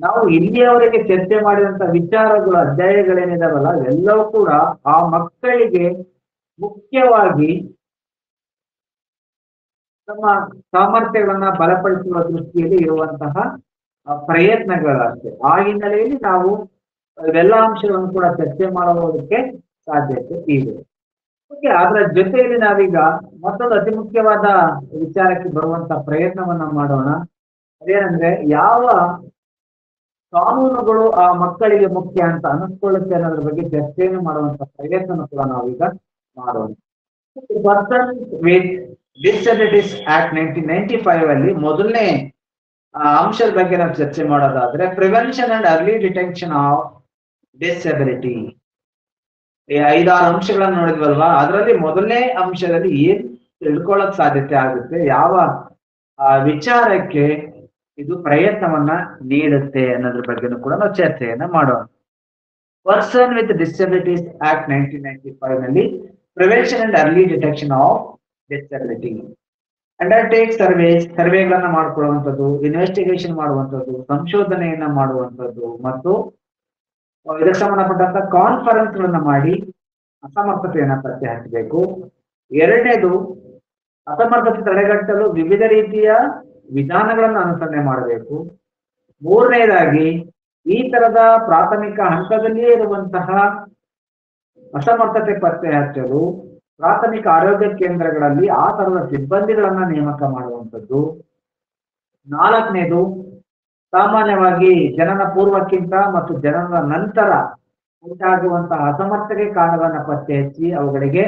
A: ನಾವು ಇಲ್ಲಿಯವರೆಗೆ ಚರ್ಚೆ ಮಾಡಿದಂತ ವಿಚಾರಗಳು, ಅಧ್ಯಾಯಗಳೇನಿದಾವಲ್ಲ, ಎಲ್ಲವೂ ಕೂಡ ಆ ಮಕ್ಕಳಿಗೆ ಮುಖ್ಯವಾಗಿ ತಮ್ಮ ಸಾಮರ್ಥ್ಯಗಳನ್ನ ಬಲಪಡಿಸುವ ದೃಷ್ಟಿಯಲ್ಲಿ ಇರುವಂತಹ ಪ್ರಯತ್ನಗಳಷ್ಟೇ. ಆ ಹಿನ್ನೆಲೆಯಲ್ಲಿ ನಾವು ಇವೆಲ್ಲ ಅಂಶಗಳನ್ನು ಕೂಡ ಚರ್ಚೆ ಮಾಡೋದಕ್ಕೆ ಸಾಧ್ಯತೆ ಇದೆ. ಓಕೆ, ಅದರ ಜೊತೆಯಲ್ಲಿ ನಾವೀಗ ಮತ್ತೊಂದು ಅತಿ ಮುಖ್ಯವಾದ ವಿಚಾರಕ್ಕೆ ಬರುವಂತ ಪ್ರಯತ್ನವನ್ನ ಮಾಡೋಣ. ಅದೇನಂದ್ರೆ, ಯಾವ ಕಾನೂನುಗಳು ಆ ಮಕ್ಕಳಿಗೆ ಮುಖ್ಯ ಅಂತ ಅನಿಸ್ಕೊಳ್ಳುತ್ತೆ ಅನ್ನೋದ್ರ ಬಗ್ಗೆ ಚರ್ಚೆಯನ್ನು ಮಾಡುವಂತ ಪ್ರಯತ್ನ ಕೂಡ ನಾವೀಗ ಮಾಡೋಣ. ಪರ್ಸನ್ಸ್ ವಿತ್ ಡಿಸಬಿಲಿಟೀಸ್ ಆಕ್ಟ್ 1995 ಅಲ್ಲಿ ಮೊದಲನೇ ಅಂಶದ ಬಗ್ಗೆ ನಾವು ಚರ್ಚೆ ಮಾಡೋದಾದ್ರೆ prevention and early detection of disability. 5-6 ಅಂಶಗಳನ್ನ ನೋಡಿದ್ವಲ್ವಾ, ಅದರಲ್ಲಿ ಮೊದಲನೇ ಅಂಶದಲ್ಲಿ ಏನ್ ತಿಳ್ಕೊಳ್ಳಕ್ ಸಾಧ್ಯತೆ ಆಗುತ್ತೆ, ಯಾವ ವಿಚಾರಕ್ಕೆ ಇದು ಪ್ರಯತ್ನವನ್ನ ನೀಡುತ್ತೆ ಅನ್ನೋದ್ರ ಬಗ್ಗೆನೂ ಕೂಡ ನಾವು ಚರ್ಚೆಯನ್ನ ಮಾಡೋಣ. ಪರ್ಸನ್ ವಿತ್ ಡಿಸಬಿಲಿಟೀಸ್ ಆಕ್ಟ್ 1995 ನಲ್ಲಿ prevention and early detection of disability undertake ಸರ್ವೆಗಳನ್ನ ಮಾಡ್ಕೊಳ್ಳುವಂಥದ್ದು, ಇನ್ವೆಸ್ಟಿಗೇಷನ್ ಮಾಡುವಂಥದ್ದು, ಸಂಶೋಧನೆಯನ್ನ ಮಾಡುವಂಥದ್ದು ಮತ್ತು ಇದಕ್ಕೆ ಸಂಬಂಧಪಟ್ಟಂತ ಕಾನ್ಫರೆನ್ಸ್ ಗಳನ್ನ ಮಾಡಿ ಅಸಮರ್ಥತೆಯನ್ನ ಪತ್ತೆ ಹಚ್ಚಬೇಕು. 2ನೇದು, ಅಸಮರ್ಥತೆ ತಡೆಗಟ್ಟಲು ವಿವಿಧ ರೀತಿಯ ವಿಧಾನಗಳನ್ನು ಅನುಸರಣೆ ಮಾಡಬೇಕು. 3ನೇದಾಗಿ, ಈ ತರದ ಪ್ರಾಥಮಿಕ ಹಂತದಲ್ಲಿಯೇ ಇರುವಂತಹ ಅಸಮರ್ಥತೆ ಪತ್ತೆ ಹಚ್ಚಲು ಪ್ರಾಥಮಿಕ ಆರೋಗ್ಯ ಕೇಂದ್ರಗಳಲ್ಲಿ ಆ ತರದ ಸಿಬ್ಬಂದಿಗಳನ್ನ ನೇಮಕ ಮಾಡುವಂಥದ್ದು. 4ನೇದು, ಸಾಮಾನ್ಯವಾಗಿ ಜನನ ಪೂರ್ವಕ್ಕಿಂತ ಮತ್ತು ಜನನ ನಂತರ ಉಂಟಾಗುವಂತಹ ಅಸಮರ್ಥತೆಗೆ ಕಾರಣಗಳನ್ನ ಪತ್ತೆ ಹಚ್ಚಿ ಅವುಗಳಿಗೆ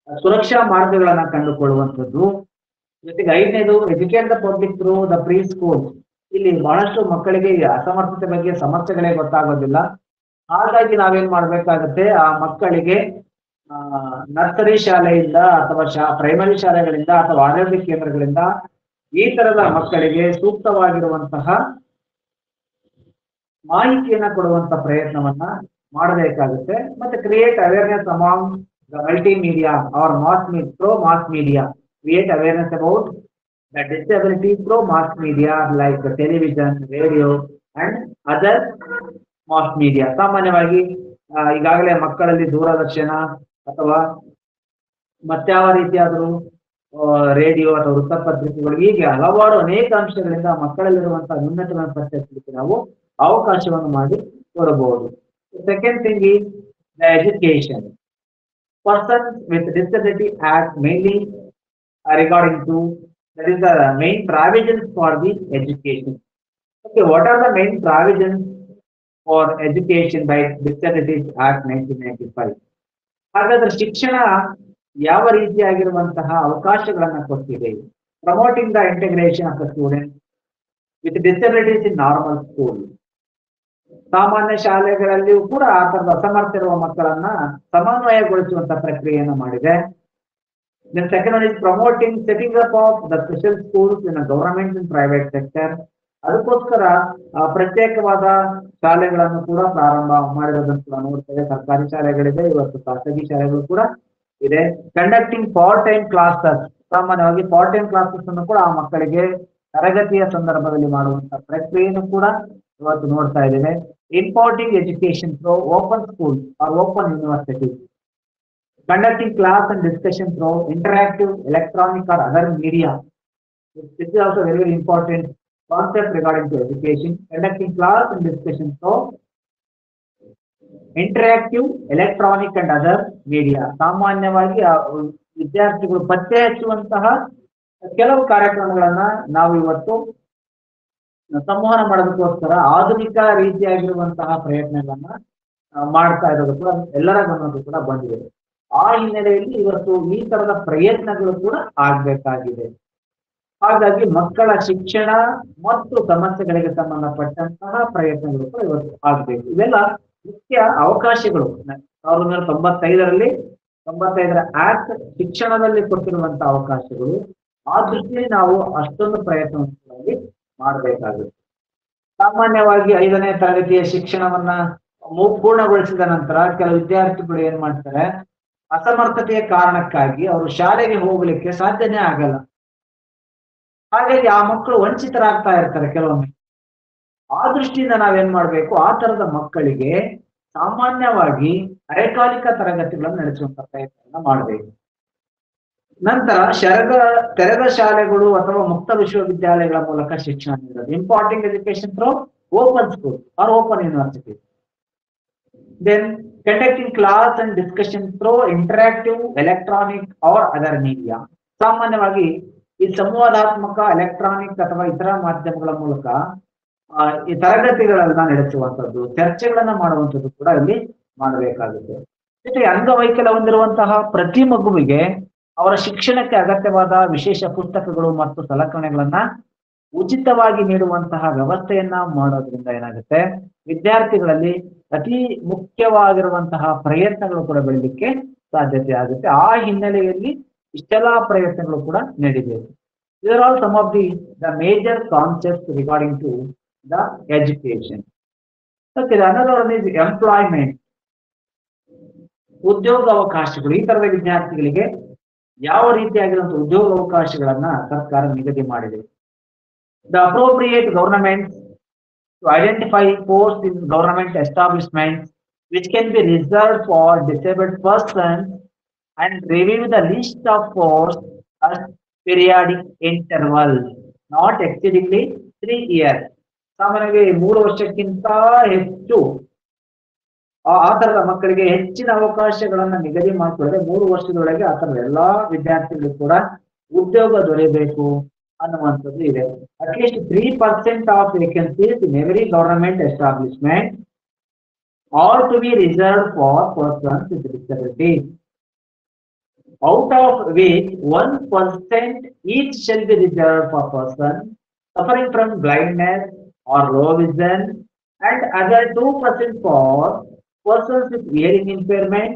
A: ಸುರಕ್ಷಾ ಮಾರ್ಗಗಳನ್ನ ಕಂಡುಕೊಳ್ಳುವಂಥದ್ದು. ಜೊತೆಗೆ 5ನೇದು, educate the public through the pre school. ಇಲ್ಲಿ ಬಹಳಷ್ಟು ಮಕ್ಕಳಿಗೆ ಅಸಮರ್ಥತೆ ಬಗ್ಗೆ ಸಮಸ್ಯೆಗಳೇ ಗೊತ್ತಾಗೋದಿಲ್ಲ. ಹಾಗಾಗಿ ನಾವೇನ್ ಮಾಡ್ಬೇಕಾಗತ್ತೆ, ಆ ಮಕ್ಕಳಿಗೆ ನರ್ಸರಿ ಶಾಲೆಯಿಂದ ಅಥವಾ ಪ್ರೈಮರಿ ಶಾಲೆಗಳಿಂದ ಅಥವಾ ಆರೋಗ್ಯ ಕೇಂದ್ರಗಳಿಂದ ಈ ತರದ ಮಕ್ಕಳಿಗೆ ಸೂಕ್ತವಾಗಿರುವಂತಹ ಮಾಹಿತಿಯನ್ನ ಕೊಡುವಂತ ಪ್ರಯತ್ನವನ್ನ ಮಾಡಬೇಕಾಗುತ್ತೆ. ಮತ್ತೆ create awareness among the multimedia or mass media, create awareness about the disability through mass media like television, radio and other mass media. ಸಾಮಾನ್ಯವಾಗಿ ಈಗಾಗಲೇ ಮಕ್ಕಳಲ್ಲಿ ದೂರದರ್ಶನ ಅಥವಾ ಮತ್ಯಾವ ರೀತಿಯಾದರೂ ರೇಡಿಯೋ ಅಥವಾ ವೃತ್ತಪತ್ರಿಕೆಗಳು ಹೀಗೆ ಹಲವಾರು ಅನೇಕ ಅಂಶಗಳಿಂದ ಮಕ್ಕಳಲ್ಲಿರುವಂತಹ ನ್ಯೂನತೆಗಳನ್ನು ಪತ್ತೆಹಚ್ಚಲಿಕ್ಕೆ ನಾವು ಅವಕಾಶವನ್ನು ಮಾಡಿ ಕೊಡಬಹುದು. Second thing is the education. Persons with disability act mainly regarding to, that is the main provisions for the education. Okay, what are the main provisions for education by Disabilities Act 1995? ಹಾಗಾದ್ರೆ ಶಿಕ್ಷಣ ಯಾವ ರೀತಿಯಾಗಿರುವಂತಹ ಅವಕಾಶಗಳನ್ನ ಕೊಟ್ಟಿದೆ? Promoting the integration of the student with disabilities in normal school. ಸಾಮಾನ್ಯ ಶಾಲೆಗಳಲ್ಲಿಯೂ ಕೂಡ ಆ ತರದ ಅಸಮರ್ಥ ಇರುವ ಮಕ್ಕಳನ್ನ ಸಮನ್ವಯಗೊಳಿಸುವಂತ ಪ್ರಕ್ರಿಯೆಯನ್ನು ಮಾಡಿದೆ. Then second one is promoting setting up of the special schools in a government and private sector. ಅದಕ್ಕೋಸ್ಕರ ಪ್ರತ್ಯೇಕವಾದ ಶಾಲೆಗಳನ್ನು ಕೂಡ ಪ್ರಾರಂಭ ಮಾಡಿರೋದನ್ನು ಕೂಡ ನೋಡ್ತೇವೆ. ಸರ್ಕಾರಿ ಶಾಲೆಗಳಿದೆ, ಇವತ್ತು ಖಾಸಗಿ ಶಾಲೆಗಳು ಕೂಡ ಇದೆ. ಕಂಡಕ್ಟಿಂಗ್ ಪಾರ್ಟ್ ಟೈಮ್ ಕ್ಲಾಸಸ್, ಸಾಮಾನ್ಯವಾಗಿ ಪಾರ್ಟ್ ಟೈಮ್ ಕ್ಲಾಸಸ್ ಅನ್ನು ಕೂಡ ಆ ಮಕ್ಕಳಿಗೆ ತರಗತಿಯ ಸಂದರ್ಭದಲ್ಲಿ ಮಾಡುವಂತ ಪ್ರಕ್ರಿಯೆಯನ್ನು ಕೂಡ ಇವತ್ತು ನೋಡ್ತಾ ಇದ್ದೇವೆ. Imparting education through open school or open university, conducting class and discussion through interactive electronic or other media. This is also very, very important concept regarding to education. Conducting class and discussion through interactive electronic and other media. ಸಾಮಾನ್ಯವಾಗಿ ವಿದ್ಯಾರ್ಥಿಗಳು ಪತ್ತೆ ಹಚ್ಚುವಂತಹ ಕೆಲವು ಕಾರ್ಯಕ್ರಮಗಳನ್ನ ನಾವು ಇವತ್ತು ಸಂವಹನ ಮಾಡೋದಕ್ಕೋಸ್ಕರ ಆಧುನಿಕ ರೀತಿಯಾಗಿರುವಂತಹ ಪ್ರಯತ್ನಗಳನ್ನ ಮಾಡ್ತಾ ಇರೋದು ಕೂಡ ಎಲ್ಲರ ಗಮನಕ್ಕೂ ಕೂಡ ಬಂದಿದೆ. ಆ ಹಿನ್ನೆಲೆಯಲ್ಲಿ ಇವತ್ತು ಈ ತರದ ಪ್ರಯತ್ನಗಳು ಕೂಡ ಆಗ್ಬೇಕಾಗಿದೆ. ಹಾಗಾಗಿ ಮಕ್ಕಳ ಶಿಕ್ಷಣ ಮತ್ತು ಸಮಸ್ಯೆಗಳಿಗೆ ಸಂಬಂಧಪಟ್ಟಂತಹ ಪ್ರಯತ್ನಗಳು ಕೂಡ ಇವತ್ತು ಆಗ್ಬೇಕು. ಇವೆಲ್ಲ ಮುಖ್ಯ ಅವಕಾಶಗಳು. 1995ರ ಆಕ್ಟ್ ಶಿಕ್ಷಣದಲ್ಲಿ ಕೊಟ್ಟಿರುವಂತಹ ಅವಕಾಶಗಳು. ಆ ದೃಷ್ಟಿಯಲ್ಲಿ ನಾವು ಅಷ್ಟೊಂದು ಪ್ರಯತ್ನವಾಗಿ ಮಾಡಬೇಕಾಗುತ್ತೆ. ಸಾಮಾನ್ಯವಾಗಿ 5ನೇ ತರಗತಿಯ ಶಿಕ್ಷಣವನ್ನ ಪೂರ್ಣಗೊಳಿಸಿದ ನಂತರ ಕೆಲವು ವಿದ್ಯಾರ್ಥಿಗಳು ಏನ್ ಮಾಡ್ತಾರೆ, ಅಸಮರ್ಥತೆಯ ಕಾರಣಕ್ಕಾಗಿ ಅವರು ಶಾಲೆಗೆ ಹೋಗ್ಲಿಕ್ಕೆ ಸಾಧ್ಯನೇ ಆಗಲ್ಲ. ಹಾಗಾಗಿ ಆ ಮಕ್ಕಳು ವಂಚಿತರಾಗ್ತಾ ಇರ್ತಾರೆ ಕೆಲವೊಮ್ಮೆ. ಆ ದೃಷ್ಟಿಯಿಂದ ನಾವೇನ್ ಮಾಡ್ಬೇಕು, ಆ ತರದ ಮಕ್ಕಳಿಗೆ ಸಾಮಾನ್ಯವಾಗಿ ಅರೆಕಾಲಿಕ ತರಗತಿಗಳನ್ನು ನಡೆಸುವಂತ ಪ್ರಯತ್ನ ಮಾಡಬೇಕು. ನಂತರ ತೆರೆದ ಶಾಲೆಗಳು ಅಥವಾ ಮುಕ್ತ ವಿಶ್ವವಿದ್ಯಾಲಯಗಳ ಮೂಲಕ ಶಿಕ್ಷಣ ನೀಡೋದು. Imparting education through open school or open university. Then conducting class and discussion through interactive electronic or other media. ಸಾಮಾನ್ಯವಾಗಿ ಈ ಸಂವಾದಾತ್ಮಕ ಎಲೆಕ್ಟ್ರಾನಿಕ್ ಅಥವಾ ಇತರ ಮಾಧ್ಯಮಗಳ ಮೂಲಕ ಈ ತರಗತಿಗಳನ್ನ ನಡೆಸುವಂತದ್ದು, ಚರ್ಚೆಗಳನ್ನ ಮಾಡುವಂಥದ್ದು ಕೂಡ ಇಲ್ಲಿ ಮಾಡಬೇಕಾಗುತ್ತೆ. ಜೊತೆಗೆ ಅಂಗವೈಕಲ್ಯ ಹೊಂದಿರುವಂತಹ ಪ್ರತಿ ಮಗುವಿಗೆ ಅವರ ಶಿಕ್ಷಣಕ್ಕೆ ಅಗತ್ಯವಾದ ವಿಶೇಷ ಪುಸ್ತಕಗಳು ಮತ್ತು ಸಲಕರಣೆಗಳನ್ನ ಉಚಿತವಾಗಿ ನೀಡುವಂತಹ ವ್ಯವಸ್ಥೆಯನ್ನ ಮಾಡೋದ್ರಿಂದ ಏನಾಗುತ್ತೆ, ವಿದ್ಯಾರ್ಥಿಗಳಲ್ಲಿ ಅತಿ ಮುಖ್ಯವಾಗಿರುವಂತಹ ಪ್ರಯತ್ನಗಳು ಕೂಡ ಬೆಳಲಿಕ್ಕೆ ಸಾಧ್ಯತೆ ಆಗುತ್ತೆ. ಆ ಹಿನ್ನೆಲೆಯಲ್ಲಿ ಇಷ್ಟೆಲ್ಲಾ ಪ್ರಯತ್ನಗಳು ಕೂಡ ನಡೀಬೇಕು. ಇದರ್ all some of the major concepts regarding to the education. Another one is employment, ಉದ್ಯೋಗ ಅವಕಾಶಗಳು. ಈ ತರದ ವಿದ್ಯಾರ್ಥಿಗಳಿಗೆ ಯಾವ ರೀತಿಯಾಗಿರುವಂತಹ ಉದ್ಯೋಗ ಅವಕಾಶಗಳನ್ನ ಸರ್ಕಾರ ನಿಗದಿ ಮಾಡಿದೆ. The appropriate government to identify post in government establishment which can be reserved for disabled persons and review the list of posts at periodic intervals not exceedingly 3 years. ಸಾಮಾನ್ಯವಾಗಿ 3 ವರ್ಷಕ್ಕಿಂತ ಹೆಚ್ಚು ಆ ತರದ ಮಕ್ಕಳಿಗೆ ಹೆಚ್ಚಿನ ಅವಕಾಶಗಳನ್ನ ನಿಗದಿ ಮಾಡಿಕೊಳ್ಳದೆ 3 ವರ್ಷದೊಳಗೆ ಆ ತರದ ಎಲ್ಲಾ ವಿದ್ಯಾರ್ಥಿಗಳು ಕೂಡ ಉದ್ಯೋಗ ದೊರೆಯಬೇಕು ಅನ್ನುವಂಥದ್ದು ಇದೆ. At least 3% of vacancies in every government establishment are to be reserved for persons with disabilities, out of which 1% each shall be reserved for persons suffering from blindness or low vision, and other 2% for persons with hearing impairment,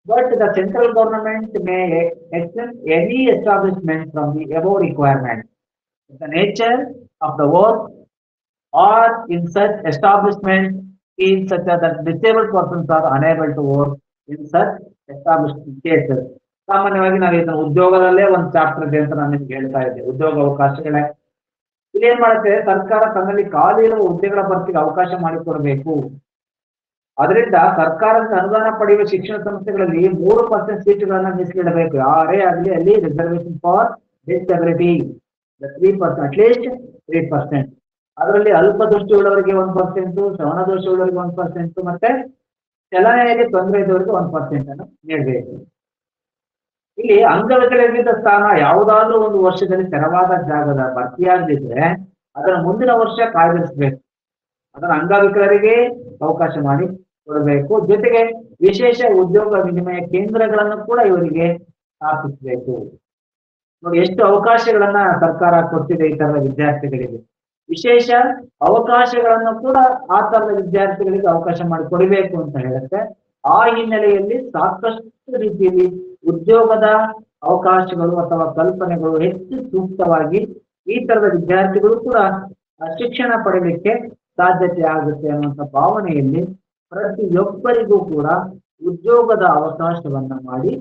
A: but the central government may exempt any establishment from the above requirement. The nature of the work or in such establishment is such that disabled persons are unable to work in such established cases. ಸಾಮಾನ್ಯವಾಗಿ ನಾವು ಇದನ್ನ ಉದ್ಯೋಗದಲ್ಲೇ ಒಂದು chapter ಇದೆ ಅಂತ ನಾನು ನಿಮ್ಗೆ ಹೇಳ್ತಾ ಇದ್ದೆ, ಉದ್ಯೋಗ ಅವಕಾಶಗಳೇ. ಇಲ್ಲಿ ಏನ್ ಮಾಡುತ್ತೆ, ಸರ್ಕಾರ ತನ್ನಲ್ಲಿ ಖಾಲಿ ಇರುವ ಹುದ್ದೆಗಳ ಭರ್ತಿಗೆ ಅವಕಾಶ ಮಾಡಿಕೊಡಬೇಕು. ಅದರಿಂದ ಸರ್ಕಾರದಿಂದ ಅನುದಾನ ಪಡೆಯುವ ಶಿಕ್ಷಣ ಸಂಸ್ಥೆಗಳಲ್ಲಿ 3% ಸೀಟುಗಳನ್ನ ಮೀಸಲಿಡಬೇಕು. ಯಾರೇ ಆಗಲಿ ಅಲ್ಲಿ ರಿಸರ್ವೇಶನ್ ಫಾರ್ ಡಿಸಬಿಲಿಟಿ 3%, ಅಟ್ಲೀಸ್ಟ್ 3%. ಅದರಲ್ಲಿ ಅಲ್ಪದೃಷ್ಟಿ ಉಳ್ಳವರಿಗೆ 1%, ಶ್ರವಣ ದೋಷ ಉಳ್ಳವರಿಗೆ 1%, ಮತ್ತೆ ಚಲನೆಯಲ್ಲಿ ತೊಂದರೆ ಇದ್ದವರಿಗೆ 1% ಅನ್ನು ನೀಡಬೇಕು. ಇಲ್ಲಿ ಅಂಗವಿಕಲರಿಗಿದ್ದ ಸ್ಥಾನ ಯಾವುದಾದ್ರೂ ಒಂದು ವರ್ಷದಲ್ಲಿ ತೆರವಾದ ಜಾಗದ ಭರ್ತಿಯಾಗದಿದ್ರೆ ಅದನ್ನು ಮುಂದಿನ ವರ್ಷ ಕಾಯ್ದಿರಿಸಬೇಕು. ಅದನ್ನು ಅಂಗವಿಕಲರಿಗೆ ಅವಕಾಶ ಮಾಡಿ ಕೊಡಬೇಕು. ಜೊತೆಗೆ ವಿಶೇಷ ಉದ್ಯೋಗ ವಿನಿಮಯ ಕೇಂದ್ರಗಳನ್ನು ಕೂಡ ಇವರಿಗೆ ಸ್ಥಾಪಿಸಬೇಕು. ನೋಡಿ ಎಷ್ಟು ಅವಕಾಶಗಳನ್ನ ಸರ್ಕಾರ ಕೊಡ್ತಿದೆ ಈ ತರದ ವಿದ್ಯಾರ್ಥಿಗಳಿಗೆ. ವಿಶೇಷ ಅವಕಾಶಗಳನ್ನು ಕೂಡ ಆ ತರದ ವಿದ್ಯಾರ್ಥಿಗಳಿಗೆ ಅವಕಾಶ ಮಾಡಿ ಕೊಡಬೇಕು ಅಂತ ಹೇಳುತ್ತೆ. ಆ ಹಿನ್ನೆಲೆಯಲ್ಲಿ ಸಾಕಷ್ಟು ರೀತಿಯಲ್ಲಿ ಉದ್ಯೋಗದ ಅವಕಾಶಗಳು ಅಥವಾ ಕಲ್ಪನೆಗಳು ಹೆಚ್ಚು ಸೂಕ್ತವಾಗಿ ಈ ತರದ ವಿದ್ಯಾರ್ಥಿಗಳು ಕೂಡ ಶಿಕ್ಷಣ ಪಡೆಯಲಿಕ್ಕೆ ಸಾಧ್ಯತೆ ಆಗುತ್ತೆ ಅನ್ನುವಂಥ ಭಾವನೆಯಲ್ಲಿ ಪ್ರತಿಯೊಬ್ಬರಿಗೂ ಕೂಡ ಉದ್ಯೋಗದ ಅವಕಾಶವನ್ನ ಮಾಡಿ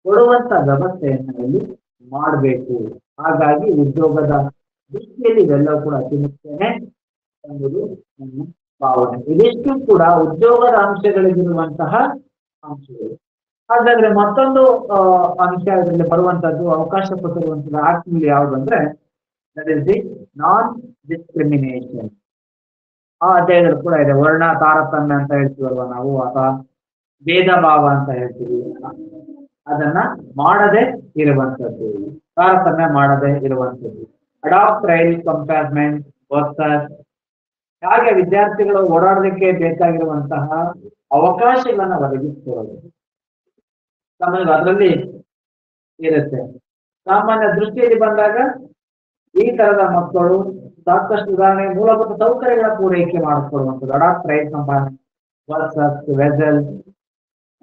A: ಕೊಡುವಂತ ವ್ಯವಸ್ಥೆಯನ್ನ ಇಲ್ಲಿ ಮಾಡಬೇಕು. ಹಾಗಾಗಿ ಉದ್ಯೋಗದ ದೃಷ್ಟಿಯಲ್ಲಿ ಇವೆಲ್ಲವೂ ಕೂಡ ಅತಿ ಮುಖ್ಯನೇ ಎಂಬುದು ನನ್ನ ಭಾವನೆ. ಇದಿಷ್ಟು ಕೂಡ ಉದ್ಯೋಗದ ಅಂಶಗಳಿಗಿರುವಂತಹ ಅಂಶಗಳು. ಹಾಗಾದ್ರೆ ಮತ್ತೊಂದು ಅಂಶ ಇದರಲ್ಲಿ ಬರುವಂತದ್ದು, ಅವಕಾಶ ಕೊಟ್ಟಿರುವಂತದ್ದು ಆಕ್ಟ್ನಲ್ಲಿ ಯಾವುದು ಅಂದ್ರೆ that is the non discrimination. ಆ ಅಧ್ಯಾಯದಲ್ಲಿ ಕೂಡ ಇದೆ. ವರ್ಣ ತಾರತಮ್ಯ ಅಂತ ಹೇಳ್ತೀವಲ್ವ ನಾವು, ಅಥವಾ ಭೇದ ಭಾವ ಅಂತ ಹೇಳ್ತೀವಿ, ಅದನ್ನ ಮಾಡದೆ ಇರುವಂತದ್ದು, ತಾರತಮ್ಯ ಮಾಡದೆ ಇರುವಂತದ್ದು. ಅಡಾಪ್ಟ್ ರೈಲ್ ಕಂಪಾರ್ಟ್ಮೆಂಟ್ ವರ್ಸಸ್, ಹಾಗೆ ವಿದ್ಯಾರ್ಥಿಗಳು ಓಡಾಡಲಿಕ್ಕೆ ಬೇಕಾಗಿರುವಂತಹ ಅವಕಾಶಗಳನ್ನ ಒದಗಿಸಿಕೊಡೋದು ಸಾಮಾನ್ಯ ಅದರಲ್ಲಿ ಇರುತ್ತೆ. ಸಾಮಾನ್ಯ ದೃಷ್ಟಿಯಲ್ಲಿ ಬಂದಾಗ ಈ ತರದ ಮಕ್ಕಳು ಸಾಕಷ್ಟು ಉದಾಹರಣೆ ಮೂಲಭೂತ ಸೌಕರ್ಯಗಳ ಪೂರೈಕೆ ಮಾಡಿಕೊಡುವಂಥದ್ದು. Adapt rail compartment versus vessel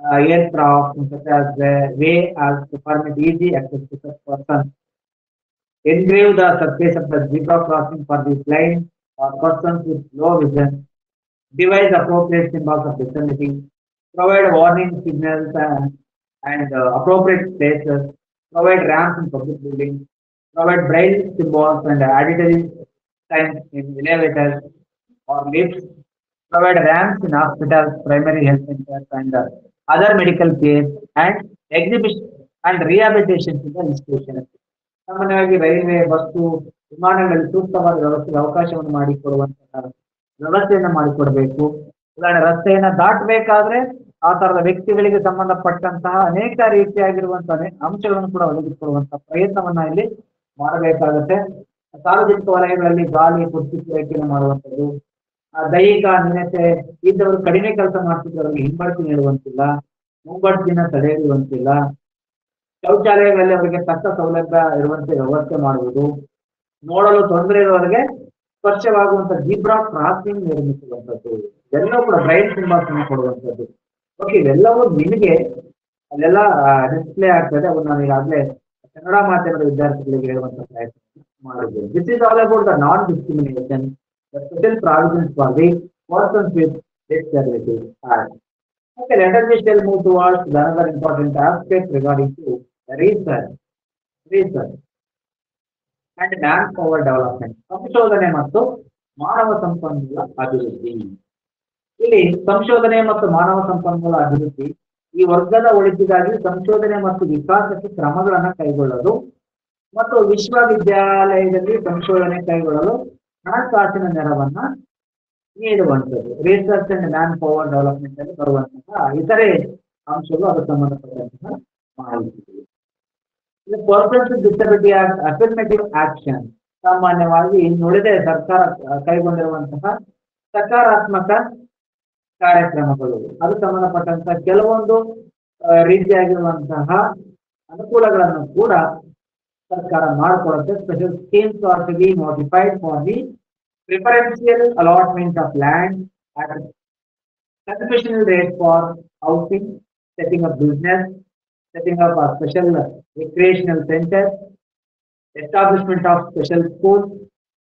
A: aircraft such as the way as to permit easy access to such persons. Engrave the surface of the zebra crossing for the blind or persons with low vision. Devise appropriate symbols of disability. Provide warning signals and appropriate places. Provide ramps in public buildings. Provide braille symbols and auditory signs in elevators or lifts. Provide ramps in hospitals, primary health centers, and other medical care and exhibition and rehabilitation in the institution. ಸಾಮಾನ್ಯವಾಗಿ railway, bus, ವಿಮಾನಗಳಲ್ಲಿ ಸೂಕ್ತವಾದ ವ್ಯವಸ್ಥೆಗೆ ಅವಕಾಶವನ್ನು ಮಾಡಿಕೊಡುವಂತಹ ವ್ಯವಸ್ಥೆಯನ್ನ ಮಾಡಿಕೊಡ್ಬೇಕು. ಉದಾಹರಣೆ ರಸ್ತೆಯನ್ನ ದಾಟಬೇಕಾದ್ರೆ ಆ ತರದ ವ್ಯಕ್ತಿಗಳಿಗೆ ಸಂಬಂಧಪಟ್ಟಂತಹ ಅನೇಕ ರೀತಿಯಾಗಿರುವಂತಹ ಅಂಶಗಳನ್ನು ಕೂಡ ಒದಗಿಸಿಕೊಡುವಂತಹ ಪ್ರಯತ್ನವನ್ನ ಇಲ್ಲಿ ಮಾಡಬೇಕಾಗುತ್ತೆ. ಸಾರ್ವಜನಿಕ ವಲಯಗಳಲ್ಲಿ ಗಾಳಿ, ಕುರ್ಚಿ ಪೂರೈಕೆಯನ್ನು ಮಾಡುವಂಥದ್ದು, ದೈಹಿಕ ನ್ಯೂನತೆ ಇದ್ದವರು ಕಡಿಮೆ ಕೆಲಸ ಮಾಡ್ತಿದ್ದವರಿಗೆ ಹಿಂಬಡ್ತಿ ನೀಡುವಂತಿಲ್ಲ, ಮುಂಬಡ್ತಿನ ತಡೆಯುವಂತಿಲ್ಲ, ಶೌಚಾಲಯಗಳಲ್ಲಿ ಅವರಿಗೆ ತಕ್ಕ ಸೌಲಭ್ಯ ಇರುವಂತೆ ವ್ಯವಸ್ಥೆ ಮಾಡುವುದು, ನೋಡಲು ತೊಂದರೆ ಇರುವವರಿಗೆ ಸ್ಪರ್ಶವಾಗುವಂತ ಜೀಬ್ರಾ ಕ್ರಾಸಿಂಗ್ ನಿರ್ಮಿಸುವಂಥದ್ದು, ಎಲ್ಲವೂ ಕೂಡ ಬ್ರೈಲ್ ಸಿಂಬಲ್ಸ್ ಅನ್ನು ಕೊಡುವಂಥದ್ದು. ಓಕೆ, ಇವೆಲ್ಲವೂ ನಿಮಗೆ ಅಲ್ಲೆಲ್ಲ ಡಿಸ್ಪ್ಲೇ ಆಗ್ತದೆ. ಅವು ನಾನು ಈಗಾಗಲೇ ಕನ್ನಡ ಮಾಧ್ಯಮದ ವಿದ್ಯಾರ್ಥಿಗಳಿಗೆ ಹೇಳುವಂತ ಪ್ರಯತ್ನ ಮಾಡಿದ್ದೇನೆ. This is all about the non discrimination, the special provisions for the persons with disabilities Act. Okay, let us just move towards the another important aspect regarding to research and manpower development. ಸಂಶೋಧನೆ ಮತ್ತು ಮಾನವ ಸಂಪನ್ಮೂಲ ಅಭಿವೃದ್ಧಿ. ಇಲ್ಲಿ ಸಂಶೋಧನೆ ಮತ್ತು ಮಾನವ ಸಂಪನ್ಮೂಲ ಅಭಿವೃದ್ಧಿ ಈ ವರ್ಗದ ಒಳಿತಿಗಾಗಿ ಸಂಶೋಧನೆ ಮತ್ತು ವಿಕಾಸಕ್ಕೆ ಕ್ರಮಗಳನ್ನು ಕೈಗೊಳ್ಳಲು ಮತ್ತು ವಿಶ್ವವಿದ್ಯಾಲಯದಲ್ಲಿ ಸಂಶೋಧನೆ ಕೈಗೊಳ್ಳಲು ಹಣಕಾಸಿನ ನೆರವನ್ನ ನೀಡುವಂಥದ್ದು. Research and manpower development ಅಲ್ಲಿ ಬರುವಂತಹ ಇತರೆ ಅಂಶಗಳು ಅದಕ್ಕೆ ಸಂಬಂಧಪಟ್ಟಂತಹ ಮಾಹಿತಿ. Persons with disability act affirmative action. ಸಾಮಾನ್ಯವಾಗಿ ಇನ್ನುಳಿದ ಸರ್ಕಾರ ಕೈಗೊಂಡಿರುವಂತಹ ಸಕಾರಾತ್ಮಕ ಕಾರ್ಯಕ್ರಮಗಳು, ಅದಕ್ಕೆ ಸಂಬಂಧಪಟ್ಟಂತಹ ಕೆಲವೊಂದು ರೀತಿಯಾಗಿರುವಂತಹ ಅನುಕೂಲಗಳನ್ನು ಕೂಡ ಸರ್ಕಾರ ಮಾಡಿಕೊಡುತ್ತೆ. Special schemes are to be notified for the preferential allotment of land at Concessional rates for housing, setting up business, setting up a special recreational center, establishment of special schools,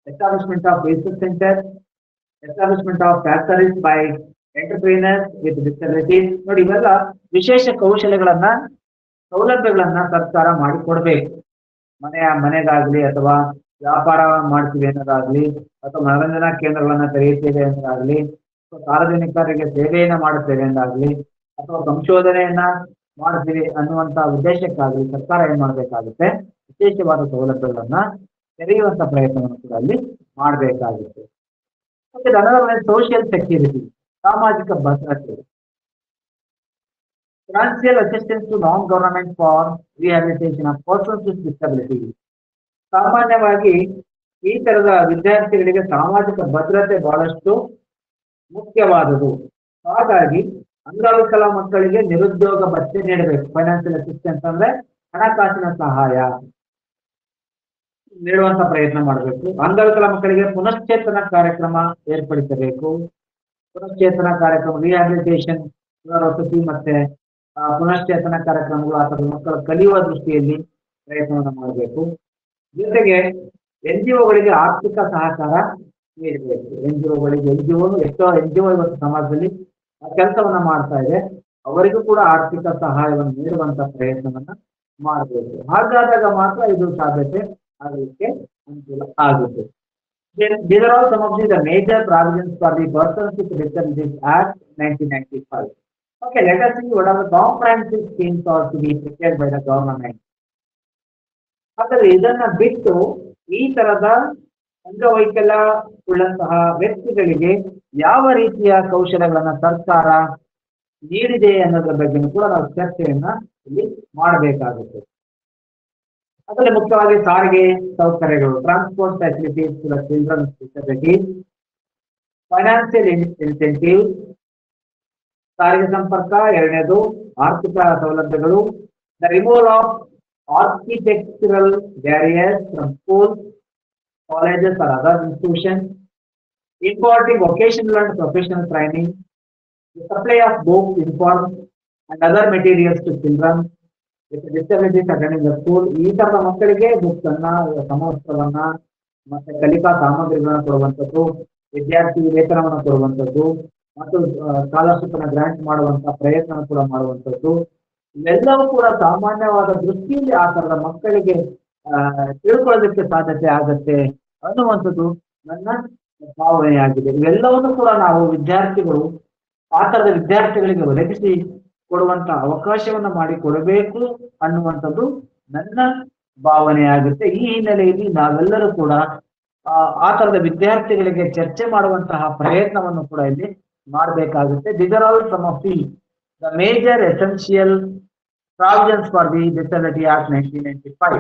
A: establishment of research centers, establishment of factories by entrepreneurs with disabilities. ನೋಡಿ ಇವೆಲ್ಲ ವಿಶೇಷ ಕೌಶಲ್ಯಗಳನ್ನ ಸೌಲಭ್ಯಗಳನ್ನ ಸರ್ಕಾರ ಮಾಡಿಕೊಡ್ಬೇಕು. ಮನೆಗಾಗ್ಲಿ ಅಥವಾ ವ್ಯಾಪಾರ ಮಾಡ್ತೀವಿ ಅನ್ನೋದಾಗ್ಲಿ ಅಥವಾ ಮನರಂಜನಾ ಕೇಂದ್ರಗಳನ್ನ ತೆರೆಯುತ್ತೇವೆ ಅನ್ನೋದಾಗ್ಲಿ ಅಥವಾ ಸಾರ್ವಜನಿಕರಿಗೆ ಸೇವೆಯನ್ನ ಮಾಡುತ್ತೇವೆ ಅನ್ನೋದಾಗ್ಲಿ ಅಥವಾ ಸಂಶೋಧನೆಯನ್ನ ಮಾಡ್ತೀವಿ ಅನ್ನುವಂತ ಉದ್ದೇಶಕ್ಕಾಗ್ಲಿ ಸರ್ಕಾರ ಏನ್ ಮಾಡ್ಬೇಕಾಗುತ್ತೆ, ವಿಶೇಷವಾದ ಸೌಲಭ್ಯಗಳನ್ನ ತೆರೆಯುವಂತ ಪ್ರಯತ್ನವನ್ನು ಕೂಡ ಅಲ್ಲಿ ಮಾಡಬೇಕಾಗುತ್ತೆ. ಮತ್ತೆ ಸೋಷಿಯಲ್ ಸೆಕ್ಯೂರಿಟಿ, ಸಾಮಾಜಿಕ ಭದ್ರತೆ, financial assistance to non government for rehabilitation of persons with disability. ಸಾಮಾನ್ಯವಾಗಿ ಈ ತರದ ವಿದ್ಯಾರ್ಥಿಗಳಿಗೆ ಸಾಮಾಜಿಕ ಭದ್ರತೆ ಬಹಳಷ್ಟು ಮುಖ್ಯವಾದುದು. ಹಾಗಾಗಿ ಅಂಗವಿಕಲ ಮಕ್ಕಳಿಗೆ ನಿರುದ್ಯೋಗ ಭತ್ಯೆ ನೀಡಬೇಕು. ಫೈನಾನ್ಸಿಯಲ್ ಅಸಿಸ್ಟೆನ್ಸ್ ಅಂದ್ರೆ ಹಣಕಾಸಿನ ಸಹಾಯ ನೀಡುವಂತ ಪ್ರಯತ್ನ ಮಾಡಬೇಕು. ಅಂಗವಿಕಲ ಮಕ್ಕಳಿಗೆ ಪುನಶ್ಚೇತನ ಕಾರ್ಯಕ್ರಮ ಏರ್ಪಡಿಸಬೇಕು. ಪುನಶ್ಚೇತನ ಕಾರ್ಯಕ್ರಮ, ರಿಹ್ಯಾಬಿಲಿಟೇಷನ್, ಪುನರ್ವಸತಿ ಮತ್ತೆ ಪುನಶ್ಚೇತನ ಕಾರ್ಯಕ್ರಮಗಳು ಆ ಥರದ ಮಕ್ಕಳು ಕಲಿಯುವ ದೃಷ್ಟಿಯಲ್ಲಿ ಪ್ರಯತ್ನವನ್ನು ಮಾಡಬೇಕು. ಜೊತೆಗೆ ಎನ್ಜಿಒಗಳಿಗೆ ಆರ್ಥಿಕ ಸಹಕಾರ ನೀಡಬೇಕು. ಎನ್ಜಿಒ ಇವತ್ತು ಸಮಾಜದಲ್ಲಿ ಕೆಲಸವನ್ನ ಮಾಡ್ತಾ ಇದೆ, ಅವರಿಗೂ ಕೂಡ ಆರ್ಥಿಕ ಸಹಾಯವನ್ನು ನೀಡುವಂತ ಪ್ರಯತ್ನವನ್ನ ಮಾಡಬೇಕು. ಹಾಗಾದಾಗ ಮಾತ್ರ ಇದು ಸಾಧ್ಯತೆ ಆಗಲಿಕ್ಕೆ ಅನುಕೂಲ ಆಗುತ್ತೆ. These are all some of the major provisions for the Persons with Disabilities Act 1995. Okay, let us see what are the comprehensive schemes are to be prepared by the government. ಆದರೆ ಇದನ್ನ ಬಿಟ್ಟು ಈ ತರದ ಅಂಗವೈಕಲ್ಯ ಉಳ್ಳಂತಹ ವ್ಯಕ್ತಿಗಳಿಗೆ ಯಾವ ರೀತಿಯ ಕೌಶಲ್ಯಗಳನ್ನ ಸರ್ಕಾರ ನೀಡಿದೆ ಅನ್ನೋದ್ರ ಬಗ್ಗೆ ಕೂಡ ನಾವು ಚರ್ಚೆಯನ್ನ ಇಲ್ಲಿ ಮಾಡಬೇಕಾಗುತ್ತೆ. ಅದರಲ್ಲಿ ಮುಖ್ಯವಾಗಿ ಸಾರಿಗೆ ಸೌಕರ್ಯಗಳು, transport facilities to the children disabilities, financial incentive, ಸಾರಿಗೆ ಸಂಪರ್ಕ, ಎರಡನೇದು ಆರ್ಥಿಕ ಸೌಲಭ್ಯಗಳು, the removal of architectural barriers from schools, colleges or other institutions, imparting vocational and professional training, the supply of books, uniforms and other materials to children with disabilities attending the school. ಈ ತರದ ಮಕ್ಕಳಿಗೆ books ಅನ್ನ, ಸಮವಸ್ತ್ರವನ್ನ ಮತ್ತೆ ಕಲಿಕಾ ಸಾಮಗ್ರಿಗಳನ್ನ ಕೊಡುವಂಥದ್ದು, ವಿದ್ಯಾರ್ಥಿ ವೇತನವನ್ನು ಕೊಡುವಂಥದ್ದು ಮತ್ತು ಸ್ಕಾಲರ್ಶಿಪ್ ಅನ್ನ ಗ್ರಾಂಟ್ ಮಾಡುವಂತ ಪ್ರಯತ್ನ ಕೂಡ ಮಾಡುವಂಥದ್ದು, ಇವೆಲ್ಲವೂ ಕೂಡ ಸಾಮಾನ್ಯವಾದ ದೃಷ್ಟಿಯಲ್ಲಿ ಆ ತರದ ಮಕ್ಕಳಿಗೆ ತಿಳ್ಕೊಳ್ಳೋದಕ್ಕೆ ಸಾಧ್ಯತೆ ಆಗತ್ತೆ ಅನ್ನುವಂಥದ್ದು ನನ್ನ ಭಾವನೆಯಾಗಿದೆ. ಇವೆಲ್ಲವನ್ನು ಕೂಡ ನಾವು ವಿದ್ಯಾರ್ಥಿಗಳು ಆ ತರದ ವಿದ್ಯಾರ್ಥಿಗಳಿಗೆ ಒದಗಿಸಿ ಕೊಡುವಂತ ಅವಕಾಶವನ್ನ ಮಾಡಿ ಕೊಡಬೇಕು ಅನ್ನುವಂಥದ್ದು ನನ್ನ ಭಾವನೆಯಾಗುತ್ತೆ. ಈ ಹಿನ್ನೆಲೆಯಲ್ಲಿ ನಾವೆಲ್ಲರೂ ಕೂಡ ಆ ತರದ ವಿದ್ಯಾರ್ಥಿಗಳಿಗೆ ಚರ್ಚೆ ಮಾಡುವಂತಹ ಪ್ರಯತ್ನವನ್ನು ಕೂಡ ಇಲ್ಲಿ ಮಾಡಬೇಕಾಗುತ್ತೆ. These are all some of the major essential provisions for the Disability Act 1995.